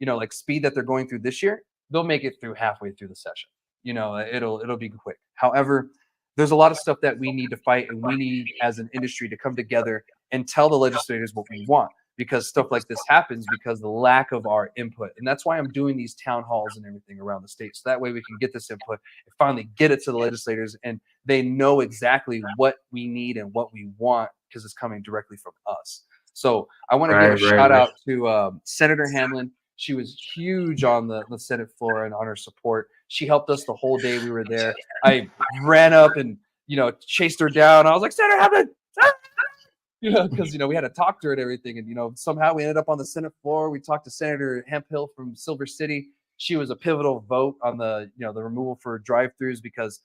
like speed that they're going through this year, they'll make it through halfway through the session. It'll be quick. However, there's a lot of stuff that we need to fight, and we need as an industry to come together and tell the legislators what we want, because stuff like this happens because the lack of our input. And that's why I'm doing these town halls and everything around the state. So that way we can get this input and finally get it to the legislators, and they know exactly what we need and what we want, because it's coming directly from us. So I want to give a shout Right. out to Senator Hamlin. She was huge on the Senate floor and on her support. She helped us the whole day we were there. I ran up and, chased her down. I was like, Senator Hamlin, because, we had to talk to her and everything. And, somehow we ended up on the Senate floor. We talked to Senator Hemphill from Silver City. She was a pivotal vote on the removal for drive-throughs, because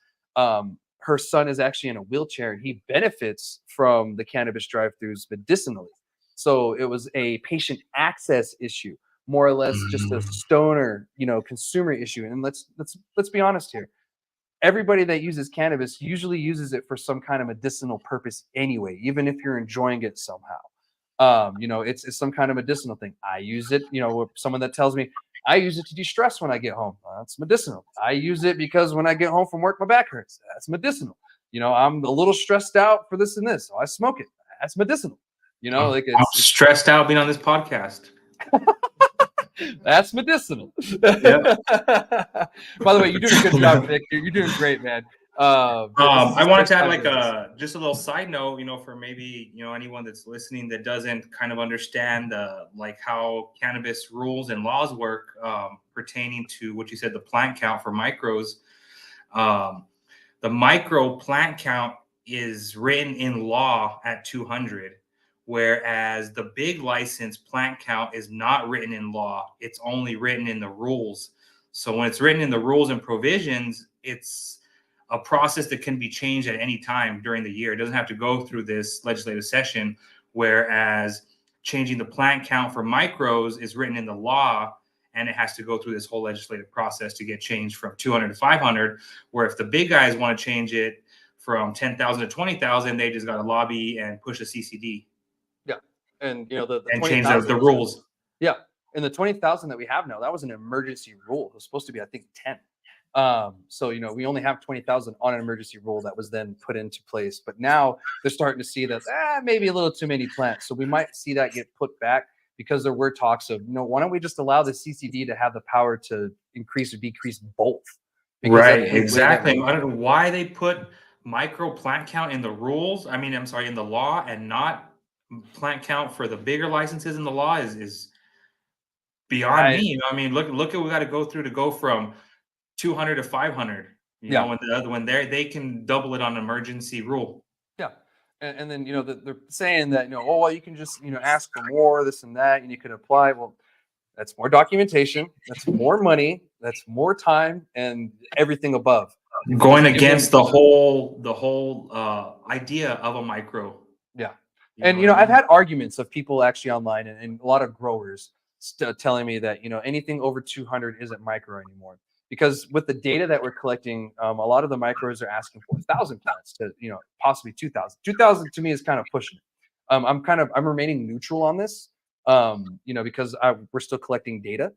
her son is actually in a wheelchair and he benefits from the cannabis drive-throughs medicinally. So it was a patient access issue, more or less just a stoner, consumer issue. And let's be honest here. Everybody that uses cannabis usually uses it for some kind of medicinal purpose anyway, even if you're enjoying it somehow. It's some kind of medicinal thing. I use it, someone that tells me I use it to de-stress when I get home. That's medicinal. I use it because when I get home from work, my back hurts. That's medicinal. I'm a little stressed out for this and this, so I smoke it. That's medicinal. Like I'm stressed out being on this podcast. That's medicinal. Yeah. By the way, you're doing a good job, Vic. You're doing great, man. I wanted to add just a little side note, for maybe anyone that's listening that doesn't kind of understand how cannabis rules and laws work pertaining to what you said, the plant count for micros. The micro plant count is written in law at 200, whereas the big license plant count is not written in law. It's only written in the rules. So when it's written in the rules and provisions, it's a process that can be changed at any time during the year. It doesn't have to go through this legislative session, whereas changing the plant count for micros is written in the law, and it has to go through this whole legislative process to get changed from 200 to 500, where if the big guys want to change it from 10,000 to 20,000, they just got to lobby and push a CCD. Yeah. And, the and change the rules. Yeah. And the 20,000 that we have now, that was an emergency rule. It was supposed to be, I think, 10. So, we only have 20,000 on an emergency rule that was then put into place. But now they're starting to see that maybe a little too many plants. So we might see that get put back because there were talks of, why don't we just allow the CCD to have the power to increase or decrease both? Because right, exactly. I don't know why they put micro plant count in the rules. In the law, and not plant count for the bigger licenses in the law is beyond me. Look at what we got to go through to go from 200 to 500. When they can double it on emergency rule. Yeah. And then, they're saying that, you can just, ask for more, this and that, and you can apply. Well, that's more documentation. That's more money. That's more time and everything above. Going against the whole idea of a micro. Yeah. And, I've had arguments of people actually online and a lot of growers telling me that, anything over 200 isn't micro anymore. Because with the data that we're collecting, a lot of the micros are asking for 1,000 plants to, possibly 2,000. 2,000 to me is kind of pushing it. I'm remaining neutral on this, because we're still collecting data.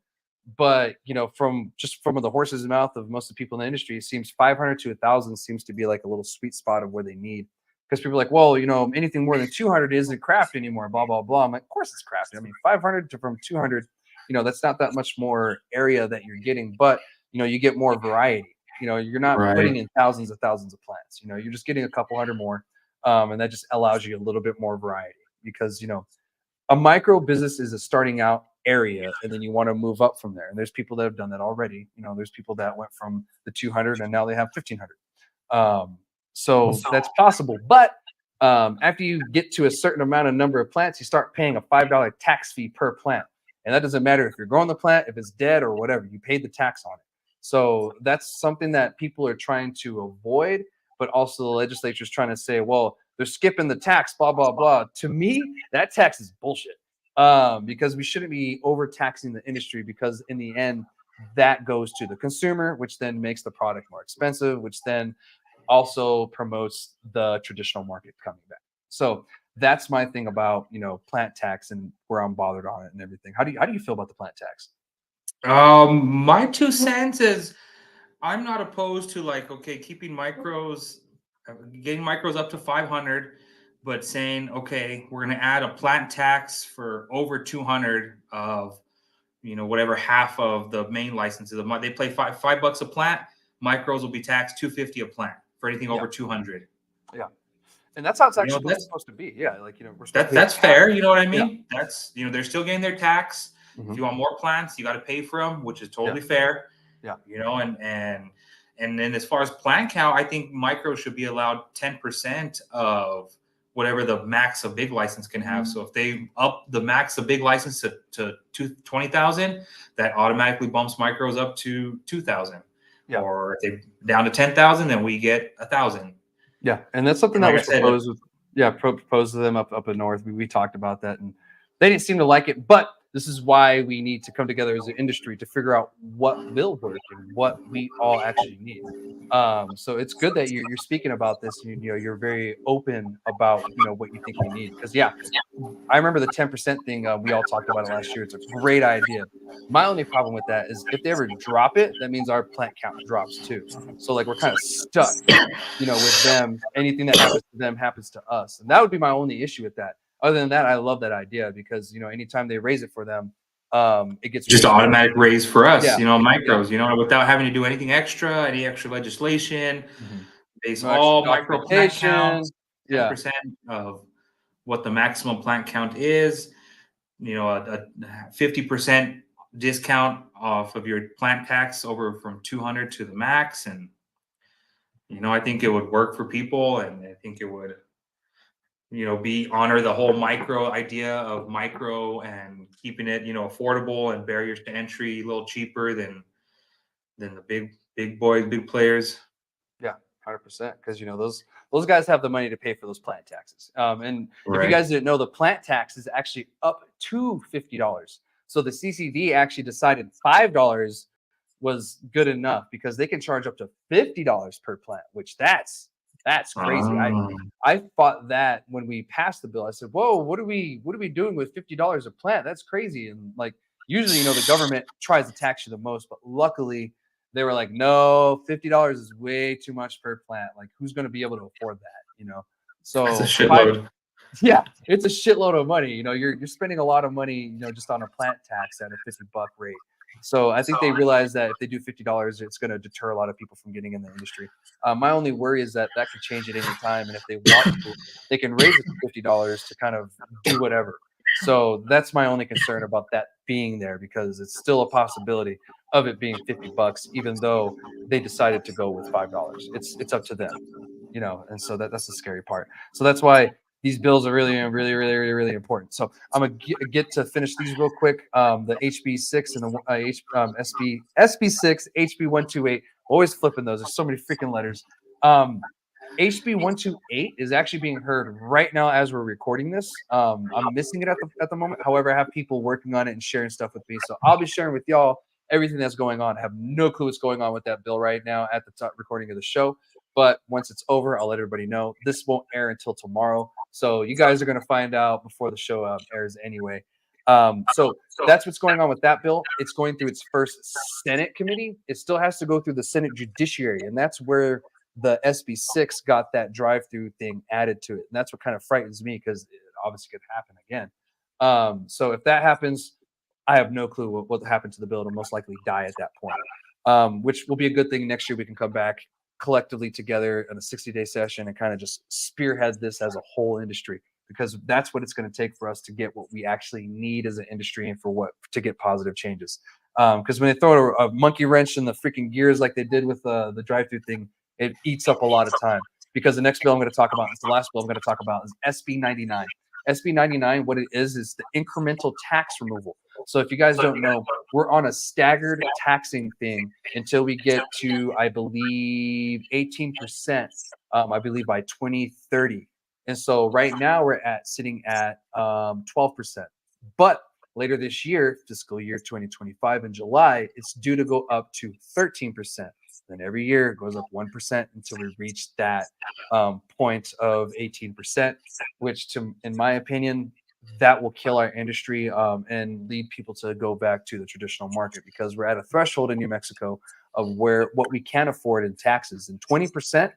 But, from the horse's mouth of most of the people in the industry, it seems 500 to 1,000 seems to be like a little sweet spot of where they need. Because people are like, well, anything more than 200 isn't craft anymore, blah, blah, blah. I'm like, of course it's craft. 500 from 200, that's not that much more area that you're getting. But you get more variety. You're not putting in thousands of plants. You're just getting a couple hundred more, and that just allows you a little bit more variety. Because a micro business is a starting out area, and then you want to move up from there. And there's people that have done that already. There's people that went from the 200 and now they have 1,500. So that's possible. But after you get to a certain number of plants, you start paying a $5 tax fee per plant. And that doesn't matter if you're growing the plant, if it's dead or whatever, you paid the tax on it. So that's something that people are trying to avoid, but also the legislature is trying to say, well, they're skipping the tax, blah, blah, blah. To me, that tax is bullshit, because we shouldn't be overtaxing the industry, because in the end, that goes to the consumer, which then makes the product more expensive, which then also promotes the traditional market coming back. So that's my thing about, plant tax and where I'm bothered on it and everything. How do you feel about the plant tax? My 2 cents is I'm not opposed to keeping micros, getting micros up to 500, but saying, okay, we're going to add a plant tax for over 200 of, whatever half of the main licenses. They play $5 a plant. Micros will be taxed $250 a plant for anything over 200. Yeah. And that's how it's actually supposed to be. Yeah. That's fair. You know what I mean? Yeah. That's, they're still getting their tax. Mm-hmm. If you want more plants, you got to pay for them, which is totally fair. Yeah. And then as far as plant count, I think micro should be allowed 10% of whatever the max of big license can have. So if they up the max of big license to 20,000, that automatically bumps micros up to 2,000. Yeah. Or if they down to 10,000, then we get 1,000. Yeah, and that's something And that like was I said, proposed with proposed to them up in north. We talked about that, and they didn't seem to like it. But this is why we need to come together as an industry to figure out what will work and what we all actually need. So it's good that you're speaking about this. You know, you're very open about what you think we need. Because yeah, I remember the 10% thing. We all talked about it last year. It's a great idea. My only problem with that is if they ever drop it, that means our plant count drops too. So like we're kind of stuck, with them. Anything that happens to them happens to us, and that would be my only issue with that. Other than that, I love that idea because anytime they raise it for them, it gets just an raised. automatic raise for us, Yeah, yeah. micros, without having to do anything extra, any extra legislation. Mhm. Base No extra all micro plant documentation. counts, Yeah, 10% of what the maximum plant count is, a 50% discount off of your plant tax over from 200 to the max. And, I think it would work for people. And I think it would, be honor the whole micro idea of micro and keeping it, affordable and barriers to entry a little cheaper than the big boys, big players. yeah, 100%. Because those guys have the money to pay for those plant taxes. And if you Right. guys didn't know, the plant tax is actually up to $50. So the CCD actually decided $5 was good enough because they can charge up to $50 per plant, which that's crazy. Um, I fought that when we passed the bill. I said, "Whoa, what are we doing with $50 a plant? That's crazy." And like usually, the government tries to tax you the most, but luckily they were like, "No, $50 is way too much per plant. Like who's going to be able to afford that?" that's a So five shitload. yeah, it's a shitload of money. You're spending a lot of money, just on a plant tax at a $50 rate. So I think they realize that if they do $50, it's going to deter a lot of people from getting in the industry. My only worry is that could change at any time, and if they want to, they can raise it to $50 to kind of do whatever. So that's my only concern about that being there because it's still a possibility of it being $50, even though they decided to go with $5. It's up to them, and so that's the scary part. So that's why these bills are really, really, really, really, really important. So I'm gonna get to finish these real quick. The HB6 and the SB6, HB128. Always flipping those. There's so many freaking letters. HB128 is actually being heard right now as we're recording this. I'm missing it at the moment. However, I have people working on it and sharing stuff with me, so I'll be sharing with y'all everything that's going on. I have no clue what's going on with that bill right now at the top recording of the show. But once it's over, I'll let everybody know. This won't air until tomorrow. So you guys are going to find out before the show airs anyway. So that's what's going on with that bill. It's going through its first Senate committee. It still has to go through the Senate Judiciary. And that's where the SB6 got that drive-through thing added to it. And that's what kind of frightens me because it obviously could happen again. So if that happens, I have no clue what happened to the bill. It'll most likely die at that point, which will be a good thing. Next year we can come back collectively together in a 60-day session and kind of just spearhead this as a whole industry because that's what it's going to take for us to get what we actually need as an industry and to get positive changes. Because when they throw a monkey wrench in the freaking gears like they did with the drive-through thing, it eats up a lot of time. Because the next bill I'm going to talk about, the last bill I'm going to talk about is SB 99. SB 99, what it is the incremental tax removal. So if you guys don't know, we're on a staggered taxing thing until we get to, I believe, 18%, I believe by 2030. And so right now we're sitting at 12%. But later this year, fiscal year 2025 in July, it's due to go up to 13%. Then every year it goes up 1% until we reach that point of 18%, which, in my opinion, that will kill our industry and lead people to go back to the traditional market because we're at a threshold in New Mexico of what we can afford in taxes. And 20%,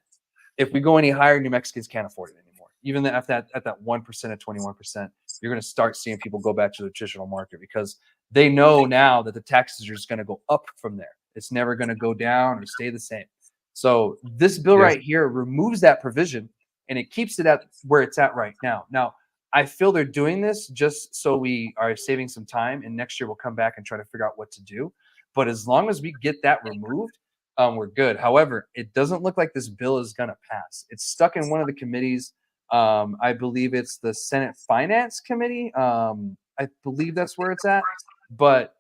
if we go any higher, New Mexicans can't afford it anymore. Even at that 1% at 21%, you're going to start seeing people go back to the traditional market because they know now that the taxes are just going to go up from there. It's never going to go down or stay the same. So this bill right here removes that provision and it keeps it at where it's at right now. Now, I feel they're doing this just so we are saving some time, and next year we'll come back and try to figure out what to do. But as long as we get that removed, we're good. However, it doesn't look like this bill is going to pass. It's stuck in one of the committees. I believe it's the Senate Finance Committee. I believe that's where it's at. But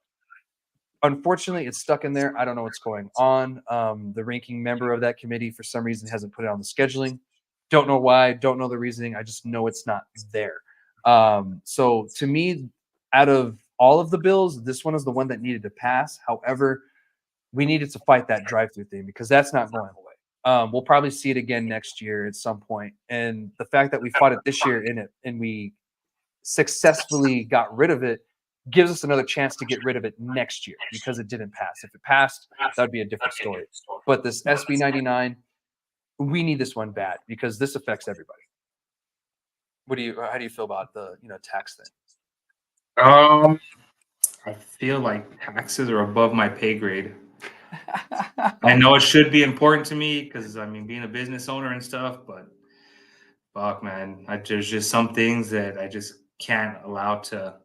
unfortunately, it's stuck in there. I don't know what's going on. The ranking member of that committee, for some reason, hasn't put it on the scheduling. Don't know why. Don't know the reasoning. I just know it's not there. So to me, out of all of the bills, this one is the one that needed to pass. However, we needed to fight that drive-through thing because that's not going away. We'll probably see it again next year at some point. And the fact that we fought it this year in it and we successfully got rid of it gives us another chance to get rid of it next year because it didn't pass. If it passed, that would be a different story. But this SB 99, we need this one bad because this affects everybody. How do you feel about the, tax thing? I feel like taxes are above my pay grade. I know it should be important to me because I mean, being a business owner and stuff, but fuck, man, there's just some things that I just can't allow to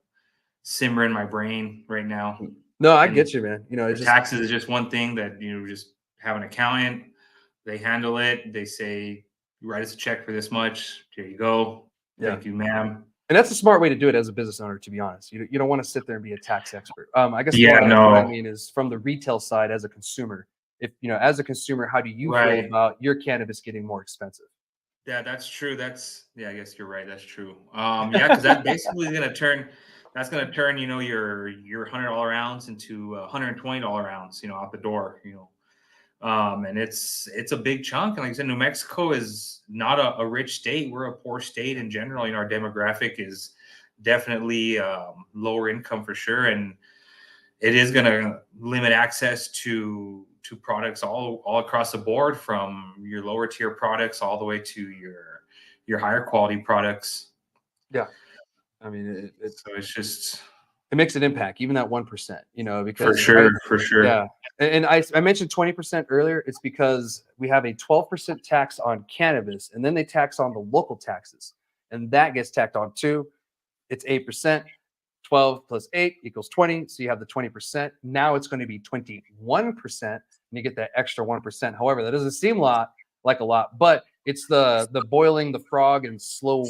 simmer in my brain right now. No, I And get you, man. taxes is just one thing that just have an accountant. They handle it. They say, write us a check for this much. Here you go. Yeah. Thank you, ma'am. And that's a smart way to do it as a business owner, to be honest. You don't want to sit there and be a tax expert. I guess Yeah, what I no. mean is from the retail side as a consumer. If as a consumer, how do you feel Right. about your cannabis getting more expensive? Yeah, that's true. I guess you're right. That's true. Yeah, because that basically is gonna turn your $100 ounce into a $120 ounce, out the door. And it's a big chunk. And like I said, New Mexico is not a rich state. We're a poor state in general. Our demographic is definitely lower income for sure, and it is going to limit access to products all across the board, from your lower tier products all the way to your higher quality products. Yeah, I mean, So it's just it makes an impact, even that 1%. Because for sure. yeah, and I mentioned 20% earlier. It's because we have a 12% tax on cannabis, and then they tax on the local taxes, and that gets tacked on too. It's 8%. 12 plus 8 equals 20. So you have the 20%. Now it's going to be 21%, and you get that extra 1%. However, that doesn't seem like a lot, but it's the boiling the frog in slow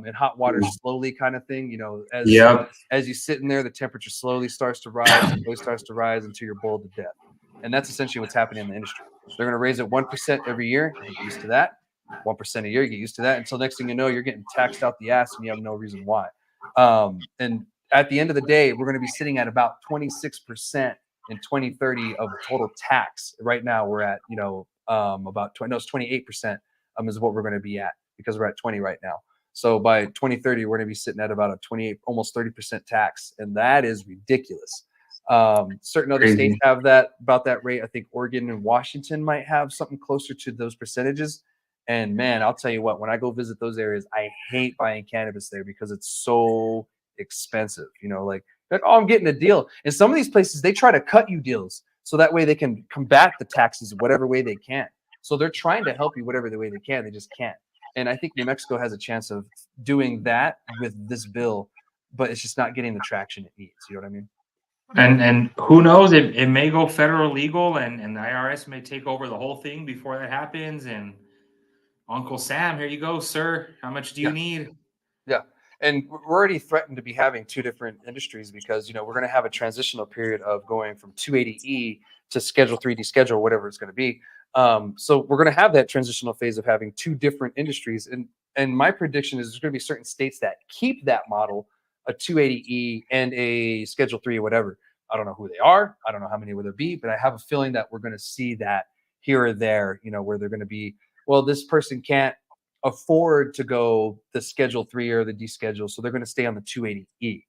in hot water slowly kind of thing. As you sit in there, the temperature slowly starts to rise, until you're boiled to death. And that's essentially what's happening in the industry. They're going to raise it 1% every year. You get used to that. 1% a year, you get used to that, until next thing you know, you're getting taxed out the ass and you have no reason why. And at the end of the day, we're going to be sitting at about 26% in 2030 of total tax. Right now, we're at about 20. No, it's 28% is what we're going to be at, because we're at 20 right now. So by 2030, we're going to be sitting at about a 28, almost 30% tax, and that is ridiculous. Certain other states have about that rate. I think Oregon and Washington might have something closer to those percentages. And man, I'll tell you what, when I go visit those areas, I hate buying cannabis there because it's so expensive. Like, oh, I'm getting a deal. And some of these places, they try to cut you deals so that way they can combat the taxes whatever way they can. So they're trying to help you whatever the way they can. They just can't. And I think New Mexico has a chance of doing that with this bill, but it's just not getting the traction it needs. You know what I mean? And who knows, it may go federal legal, and the IRS may take over the whole thing before that happens. And Uncle Sam, here you go, sir. How much do you need? Yeah. And we're already threatened to be having two different industries because, we're going to have a transitional period of going from 280E to Schedule 3D schedule, whatever it's going to be. So we're going to have that transitional phase of having two different industries. And my prediction is there's going to be certain states that keep that model, a 280E and a Schedule 3 or whatever. I don't know who they are. I don't know how many will there be, but I have a feeling that we're going to see that here or there, where they're going to be, well, this person can't afford to go the Schedule 3 or the D schedule, so they're going to stay on the 280E,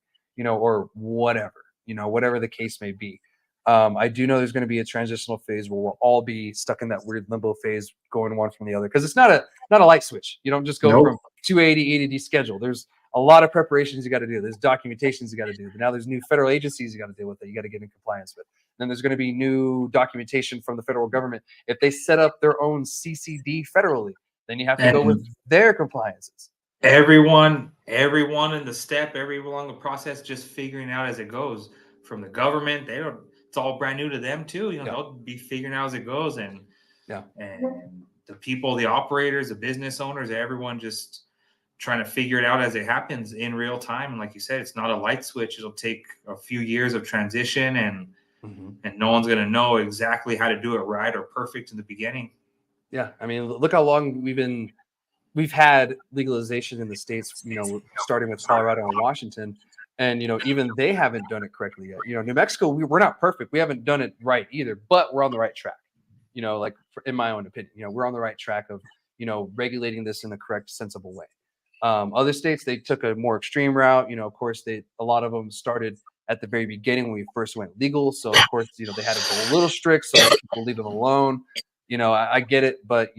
or whatever, whatever the case may be. I do know there's going to be a transitional phase where we'll all be stuck in that weird limbo phase, going one from the other, because it's not a light switch. You don't just go from 280E to D schedule. There's a lot of preparations you got to do. There's documentations you got to do. Now there's new federal agencies you got to deal with that you got to get in compliance with. Then there's going to be new documentation from the federal government if they set up their own CCD federally. Then you have to go with their compliances. Everyone in the step, everyone along the process, just figuring out as it goes. From the government, it's all brand new to them too. They'll be figuring out as it goes, and the people, the operators, the business owners, everyone just trying to figure it out as it happens in real time. And like you said, it's not a light switch. It'll take a few years of transition, and and no one's going to know exactly how to do it right or perfect in the beginning. Yeah, I mean, look how long we've had legalization in the states, starting with Colorado and Washington, and even they haven't done it correctly yet. New Mexico, we're not perfect, we haven't done it right either, but we're on the right track. Like in my own opinion, we're on the right track of regulating this in the correct, sensible way. Other states, they took a more extreme route. Of course, a lot of them started at the very beginning when we first went legal, so of course they had to go a little strict so that people leave them alone. I get it, but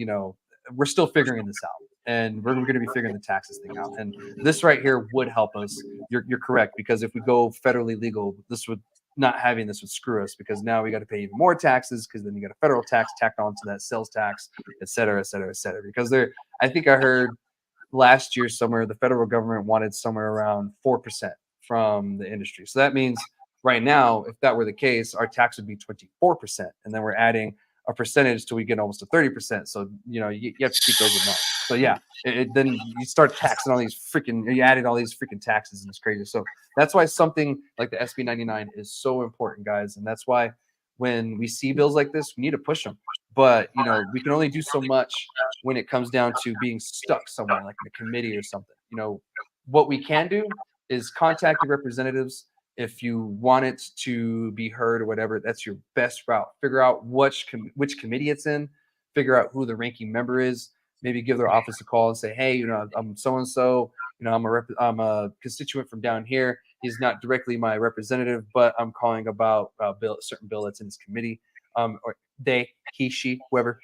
we're still figuring this out, and we're going to be figuring the taxes thing out. And this right here would help us. You're correct, because if we go federally legal, not having this would screw us, because now we got to pay even more taxes, because then you got a federal tax tacked onto that sales tax, et cetera, et cetera, et cetera. Because I think I heard last year somewhere the federal government wanted somewhere around 4% from the industry. So that means right now, if that were the case, our tax would be 24%, and then we're adding a percentage till we get almost to 30%. So you have to keep those in mind. So yeah, then you start taxing all these you added all these freaking taxes, and it's crazy. So that's why something like the SB 99 is so important, guys, and that's why when we see bills like this, we need to push them. But we can only do so much when it comes down to being stuck somewhere, like in a committee or something. What we can do is contact your representatives. If you want it to be heard or whatever, that's your best route. Figure out which committee it's in. Figure out who the ranking member is. Maybe give their office a call and say, hey, I'm so and so. I'm a constituent from down here. He's not directly my representative, but I'm calling about a certain bill that's in his committee. Or they, he, she, whoever.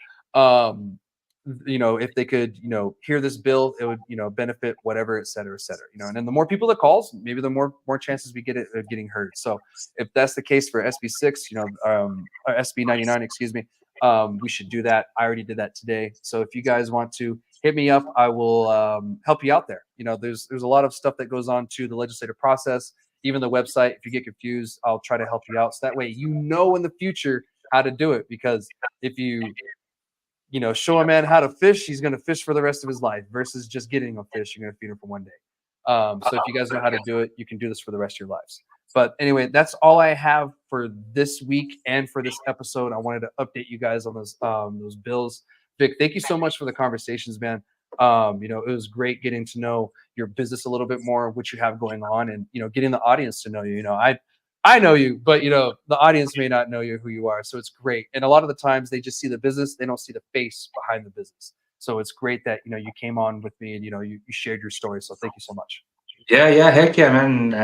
If they could, hear this bill, it would, benefit whatever, et cetera, et cetera. And then the more people that calls, maybe the more chances we get it of getting heard. So if that's the case for SB6, SB 99, excuse me, we should do that. I already did that today. So if you guys want to hit me up, I will help you out there. There's a lot of stuff that goes on to the legislative process, even the website. If you get confused, I'll try to help you out. So that way, in the future how to do it, because if you show a man how to fish, he's going to fish for the rest of his life, versus just getting a fish. You're going to feed him for one day. So if you guys know how to do it, you can do this for the rest of your lives. But anyway, that's all I have for this week and for this episode. I wanted to update you guys on those bills. Vic, thank you so much for the conversations, man. It was great getting to know your business a little bit more, what you have going on, and getting the audience to know you. I know you, but the audience may not know who you are. So it's great. And a lot of the times they just see the business, they don't see the face behind the business. So it's great that you came on with me and you shared your story. So thank you so much. Yeah, heck yeah, man.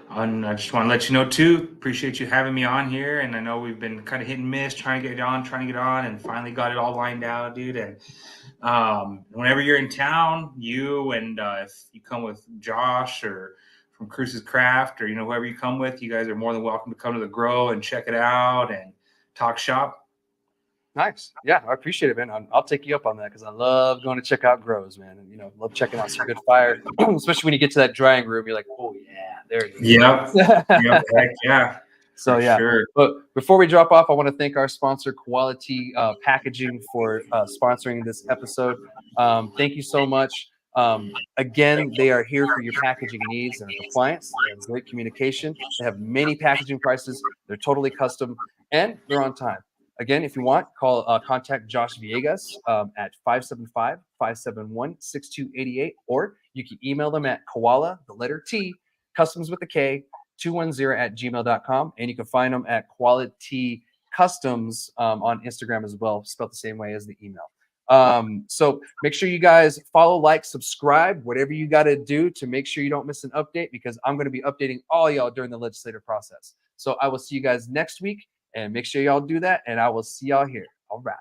I just want to let you know too. Appreciate you having me on here, and I know we've been kind of hit and miss, trying to get on, and finally got it all lined out, dude. And whenever you're in town, if you come with Josh or from Cruise's Craft, or whoever you come with, you guys are more than welcome to come to the grow and check it out and talk shop. Nice. Yeah, I appreciate it, man. I'll take you up on that, because I love going to check out grows, man. And love checking out some good fire, especially when you get to that drying room. You're like, oh yeah, there it is. Yep. Heck yeah. So yeah, sure. But before we drop off, I want to thank our sponsor, Quality Packaging, for sponsoring this episode. Thank you so much. Again, they are here for your packaging needs and compliance. They have great communication. They have many packaging prices. They're totally custom, and they're on time. Again, if you want, contact Josh Villegas at 575-571-6288, or you can email them at koala, the letter T, customs with a K, 210@gmail.com, and you can find them at Quality Customs on Instagram as well, spelled the same way as the email. So make sure you guys follow, like, subscribe, whatever you got to do to make sure you don't miss an update, because I'm going to be updating all y'all during the legislative process. So I will see you guys next week, and make sure y'all do that, and I will see y'all here. All right.